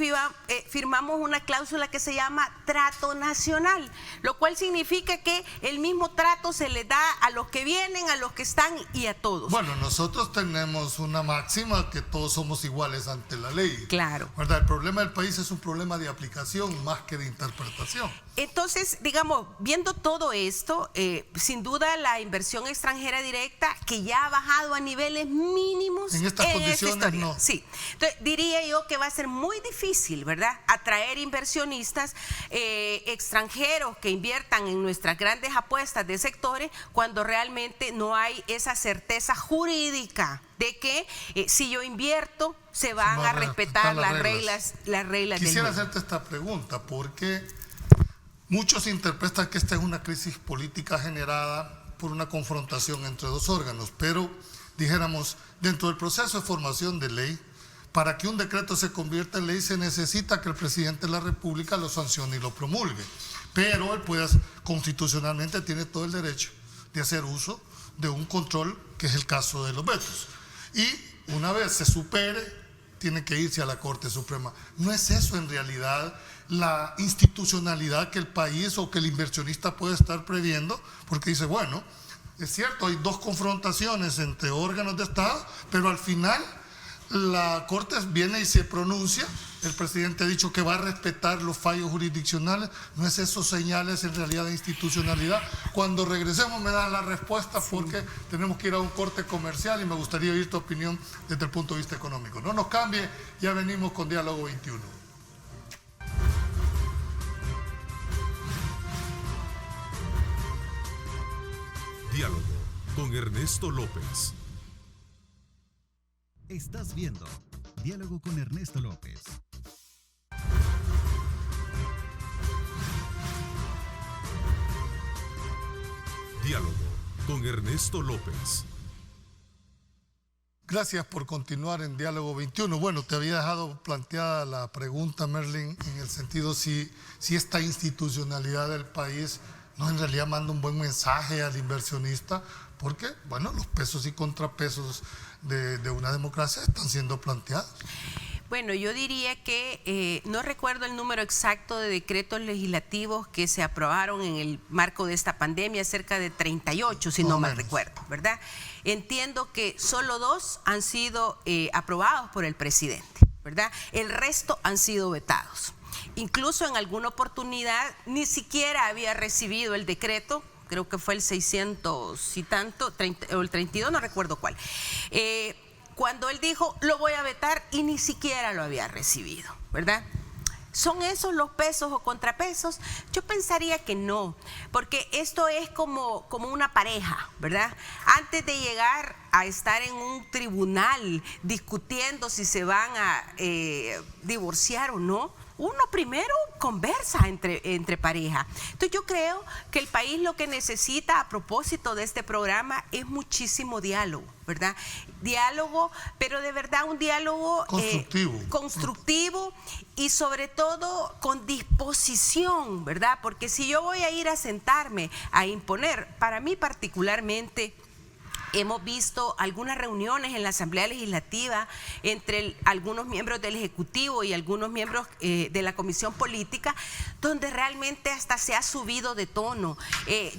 firmamos una cláusula que se llama trato nacional, lo cual significa que el mismo trato se le da a los que vienen, a los que están y a todos.
Bueno, nosotros tenemos una máxima que todos somos iguales ante la ley.
Claro.
¿Verdad? El problema del país es un problema de aplicación más que de interpretación.
Entonces, digamos, viendo todo esto, sin duda la inversión extranjera directa, que ya ha bajado a niveles mínimos
en estas condiciones, no.
Sí. Entonces, diría yo que va a ser muy difícil, ¿verdad?, atraer inversionistas extranjeros que inviertan en nuestras grandes apuestas de sectores cuando realmente no hay esa certeza jurídica de que si yo invierto se van a respetar las reglas
Quisiera
del juego.
hacerte esta pregunta porque muchos interpretan que esta es una crisis política generada por una confrontación entre dos órganos, pero dijéramos, dentro del proceso de formación de ley, para que un decreto se convierta en ley se necesita que el presidente de la República lo sancione y lo promulgue. Pero él constitucionalmente tiene todo el derecho de hacer uso de un control, que es el caso de los vetos. Y una vez se supere, tiene que irse a la Corte Suprema. ¿No es eso en realidad la institucionalidad que el país o que el inversionista puede estar previendo? Porque dice, bueno, es cierto, hay dos confrontaciones entre órganos de Estado, pero al final la Corte viene y se pronuncia. El presidente ha dicho que va a respetar los fallos jurisdiccionales. ¿No es eso señales en realidad de institucionalidad? Cuando regresemos me dan la respuesta porque tenemos que ir a un corte comercial y me gustaría oír tu opinión desde el punto de vista económico. No nos cambie, ya venimos con Diálogo 21.
Diálogo con Ernesto López.
Estás viendo Diálogo con Ernesto López.
Diálogo con Ernesto López.
Gracias por continuar en Diálogo 21. Bueno, te había dejado planteada la pregunta, Merlin, en el sentido si esta institucionalidad del país no, en realidad manda un buen mensaje al inversionista, porque, bueno, los pesos y contrapesos de una democracia están siendo planteados.
Bueno, yo diría que no recuerdo el número exacto de decretos legislativos que se aprobaron en el marco de esta pandemia, cerca de 38, si no mal recuerdo, ¿verdad? Entiendo que solo 2 han sido aprobados por el presidente, ¿verdad? El resto han sido vetados. Incluso en alguna oportunidad ni siquiera había recibido el decreto, creo que fue el 600 y tanto, o el 32, no recuerdo cuál. Cuando él dijo, lo voy a vetar, y ni siquiera lo había recibido, ¿verdad? ¿Son esos los pesos o contrapesos? Yo pensaría que no, porque esto es como una pareja, ¿verdad? Antes de llegar a estar en un tribunal discutiendo si se van a divorciar o no, uno primero conversa entre pareja. Entonces yo creo que el país lo que necesita a propósito de este programa es muchísimo diálogo, ¿verdad? Diálogo, pero de verdad un diálogo constructivo y sobre todo con disposición, ¿verdad? Porque si yo voy a ir a sentarme a imponer, para mí particularmente, hemos visto algunas reuniones en la Asamblea Legislativa entre algunos miembros del Ejecutivo y algunos miembros de la Comisión Política, donde realmente hasta se ha subido de tono.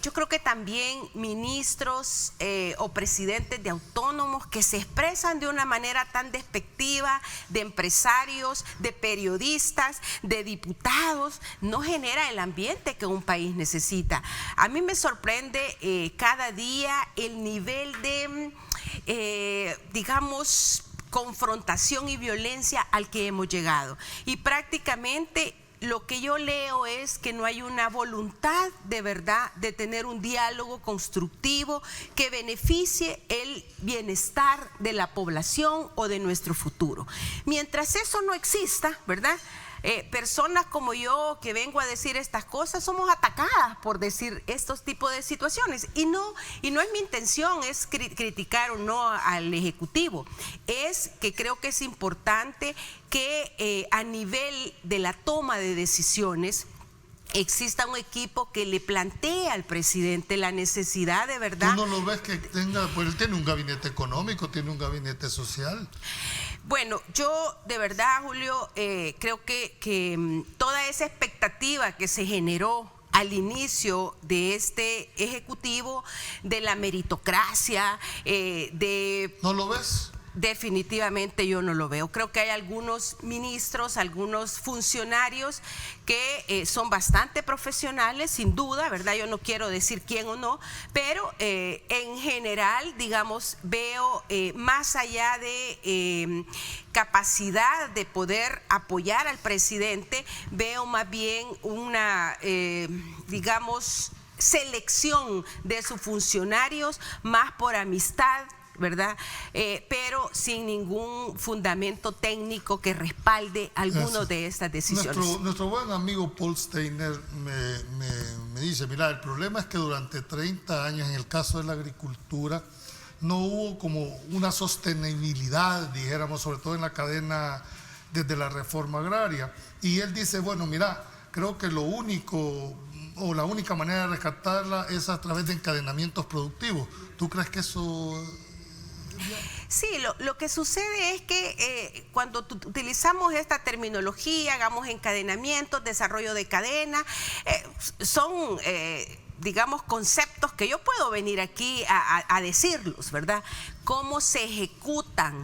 Yo creo que también ministros o presidentes de autónomos que se expresan de una manera tan despectiva, de empresarios, de periodistas, de diputados, no genera el ambiente que un país necesita. A mí me sorprende cada día el nivel de, digamos, confrontación y violencia al que hemos llegado. Y prácticamente lo que yo leo es que no hay una voluntad de verdad de tener un diálogo constructivo que beneficie el bienestar de la población o de nuestro futuro. Mientras eso no exista, ¿verdad? Personas como yo que vengo a decir estas cosas somos atacadas por decir estos tipos de situaciones y no es mi intención es criticar o no al Ejecutivo, es que creo que es importante que a nivel de la toma de decisiones exista un equipo que le plantee al presidente la necesidad de verdad.
¿Tú no lo ves que tenga, pues él tiene un gabinete económico, tiene un gabinete social?
Bueno, yo de verdad, Julio, creo que toda esa expectativa que se generó al inicio de este Ejecutivo, de la meritocracia,
¿No lo ves?
Definitivamente yo no lo veo. Creo que hay algunos ministros, algunos funcionarios que son bastante profesionales, sin duda, ¿verdad? Yo no quiero decir quién o no, pero en general, digamos, veo más allá de capacidad de poder apoyar al presidente, veo más bien una, digamos, selección de sus funcionarios más por amistad, ¿verdad? Pero sin ningún fundamento técnico que respalde alguno de estas decisiones.
Nuestro buen amigo Paul Steiner me dice, mira, el problema es que durante 30 años en el caso de la agricultura no hubo como una sostenibilidad, dijéramos, sobre todo en la cadena desde la reforma agraria. Y él dice, bueno, mira, creo que lo único o la única manera de rescatarla es a través de encadenamientos productivos. ¿Tú crees que eso...?
Sí, lo que sucede es que cuando utilizamos esta terminología, hagamos encadenamientos, desarrollo de cadena, son, digamos, conceptos que yo puedo venir aquí a decirlos, ¿verdad? Cómo se ejecutan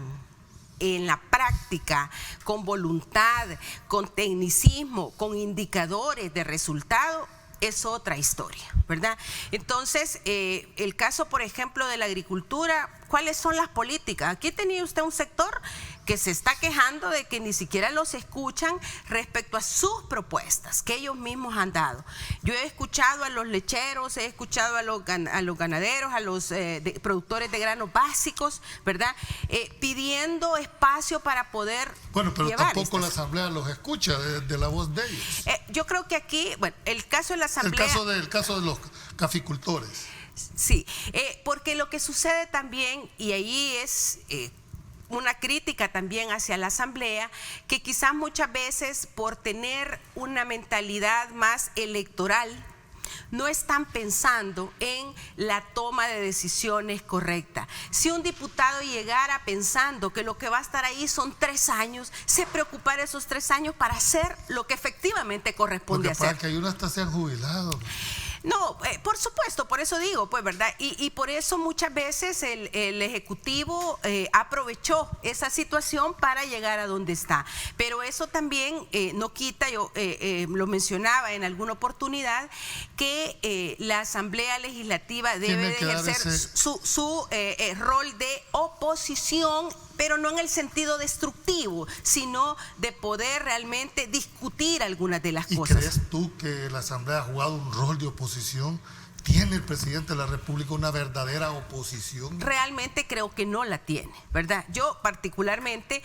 en la práctica, con voluntad, con tecnicismo, con indicadores de resultado, es otra historia, ¿verdad? Entonces, el caso, por ejemplo, de la agricultura, ¿cuáles son las políticas? Aquí tenía usted un sector que se está quejando de que ni siquiera los escuchan respecto a sus propuestas que ellos mismos han dado. Yo he escuchado a los lecheros, he escuchado a los ganaderos, a los productores de granos básicos, ¿verdad? Pidiendo espacio para poder
Bueno, pero
llevar
tampoco la Asamblea los escucha de la voz de ellos.
Yo creo que aquí, bueno, el caso de la Asamblea...
El caso de los caficultores.
Sí, porque lo que sucede también, y ahí es una crítica también hacia la Asamblea, que quizás muchas veces por tener una mentalidad más electoral, no están pensando en la toma de decisiones correcta. Si un diputado llegara pensando que lo que va a estar ahí son 3 años, se preocupara esos 3 años para hacer lo que efectivamente corresponde hacer.
Para que hay unos hasta se han jubilado.
No, por supuesto, por eso digo, pues, ¿verdad? Y por eso muchas veces el Ejecutivo aprovechó esa situación para llegar a donde está. Pero eso también no quita, yo lo mencionaba en alguna oportunidad, que la Asamblea Legislativa debe de ejercer su rol de oposición, pero no en el sentido destructivo, sino de poder realmente discutir algunas de las cosas.
¿Y crees tú que la Asamblea ha jugado un rol de oposición? ¿Tiene el presidente de la República una verdadera oposición?
Realmente creo que no la tiene, ¿verdad? Yo particularmente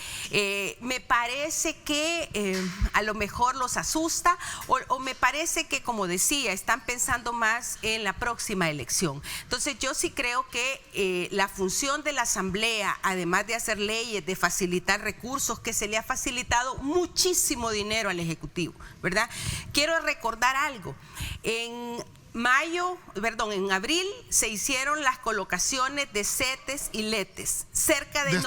me parece que a lo mejor los asusta o me parece que, como decía, están pensando más en la próxima elección. Entonces yo sí creo que la función de la Asamblea, además de hacer leyes, de facilitar recursos, que se le ha facilitado muchísimo dinero al Ejecutivo, ¿verdad? Quiero recordar algo. En abril se hicieron las colocaciones de CETES y LETES, cerca de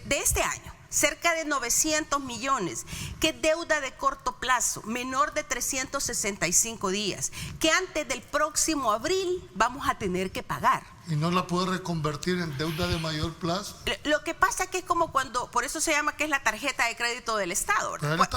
este año, cerca de 900 millones, que es deuda de corto plazo, menor de 365 días, que antes del próximo abril vamos a tener que pagar.
¿Y no la puede reconvertir en deuda de mayor plazo?
Lo que pasa es que es como cuando, por eso se llama que es la tarjeta de crédito del Estado, ¿verdad?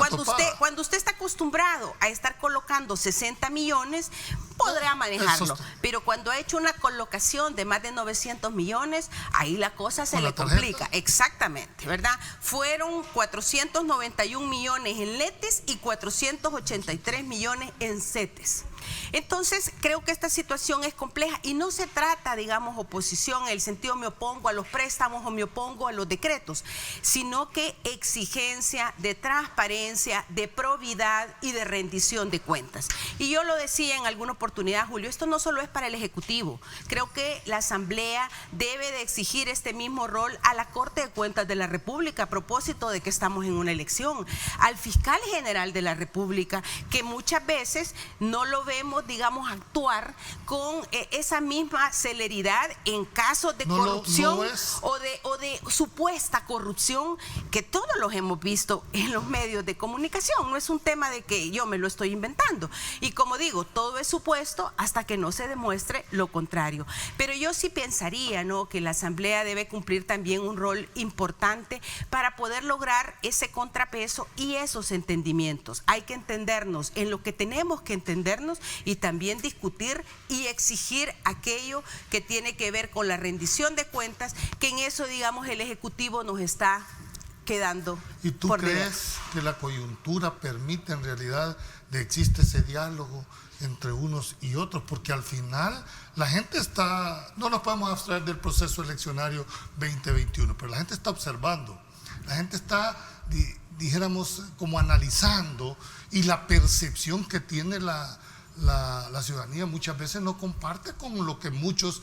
Cuando usted está acostumbrado a estar colocando 60 millones, podrá manejarlo. Pero cuando ha hecho una colocación de más de 900 millones, ahí la cosa se le complica. Exactamente, ¿verdad? Fueron 491 millones en LETES y 483 millones en CETES. Entonces, creo que esta situación es compleja y no se trata, digamos, oposición en el sentido me opongo a los préstamos o me opongo a los decretos, sino que exigencia de transparencia, de probidad y de rendición de cuentas. Y yo lo decía en alguna oportunidad, Julio, esto no solo es para el Ejecutivo. Creo que la Asamblea debe de exigir este mismo rol a la Corte de Cuentas de la República, a propósito de que estamos en una elección, al fiscal general de la República, que muchas veces no lo vemos, digamos, actuar con esa misma celeridad en casos de corrupción o de supuesta corrupción, que todos los hemos visto en los medios de comunicación. No es un tema de que yo me lo estoy inventando. Y como digo, todo es supuesto hasta que no se demuestre lo contrario. Pero yo sí pensaría, ¿no?, que la Asamblea debe cumplir también un rol importante para poder lograr ese contrapeso y esos entendimientos. Hay que entendernos en lo que tenemos que entendernos y también discutir y exigir aquello que tiene que ver con la rendición de cuentas, que en eso, digamos, el Ejecutivo nos está quedando por
¿Y tú crees que la coyuntura permite en realidad de existe ese diálogo entre unos y otros? Porque al final la gente está, no nos podemos abstraer del proceso eleccionario 2021, pero la gente está observando, la gente está, dijéramos, como analizando, y la percepción que tiene la ciudadanía muchas veces no comparte con lo que muchos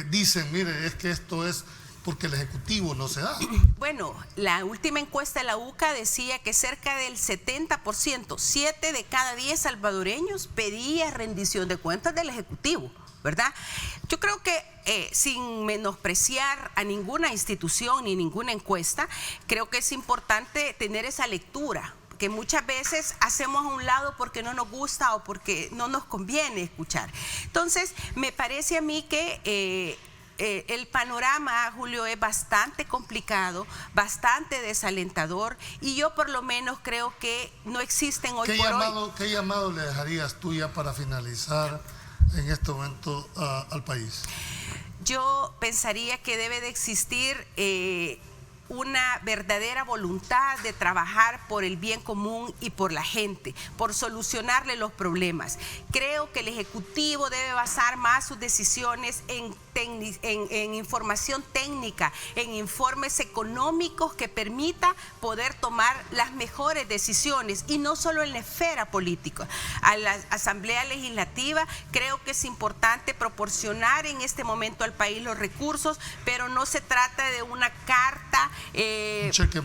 dicen, mire, es que esto es porque el Ejecutivo no se da.
Bueno, la última encuesta de la UCA decía que cerca del 70%, 7 de cada 10 salvadoreños pedía rendición de cuentas del Ejecutivo, ¿verdad? Yo creo que sin menospreciar a ninguna institución ni ninguna encuesta, creo que es importante tener esa lectura, que muchas veces hacemos a un lado porque no nos gusta o porque no nos conviene escuchar. Entonces, me parece a mí que el panorama, Julio, es bastante complicado, bastante desalentador, y yo por lo menos creo que no existen hoy por hoy.
¿Qué llamado le dejarías tú ya para finalizar en este momento al país?
Yo pensaría que debe de existir una verdadera voluntad de trabajar por el bien común y por la gente, por solucionarle los problemas. Creo que el Ejecutivo debe basar más sus decisiones en información técnica, en informes económicos que permita poder tomar las mejores decisiones, y no solo en la esfera política. A la Asamblea Legislativa creo que es importante proporcionar en este momento al país los recursos, pero no se trata de una carta,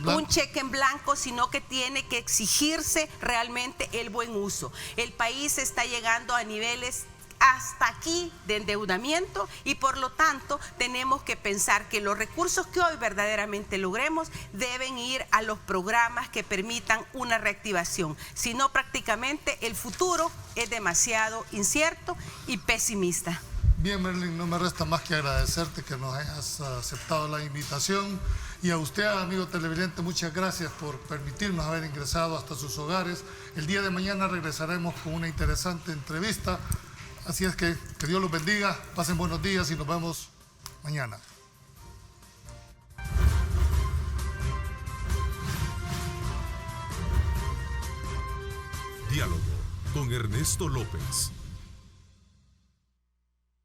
un cheque en blanco, sino que tiene que exigirse realmente el buen uso. El país está llegando a niveles hasta aquí de endeudamiento y por lo tanto tenemos que pensar que los recursos que hoy verdaderamente logremos deben ir a los programas que permitan una reactivación. Si no, prácticamente el futuro es demasiado incierto y pesimista.
Bien, Merlin, no me resta más que agradecerte que nos hayas aceptado la invitación. Y a usted, amigo televidente, muchas gracias por permitirnos haber ingresado hasta sus hogares. El día de mañana regresaremos con una interesante entrevista. Así es que Dios los bendiga, pasen buenos días y nos vemos mañana.
Diálogo con Ernesto López.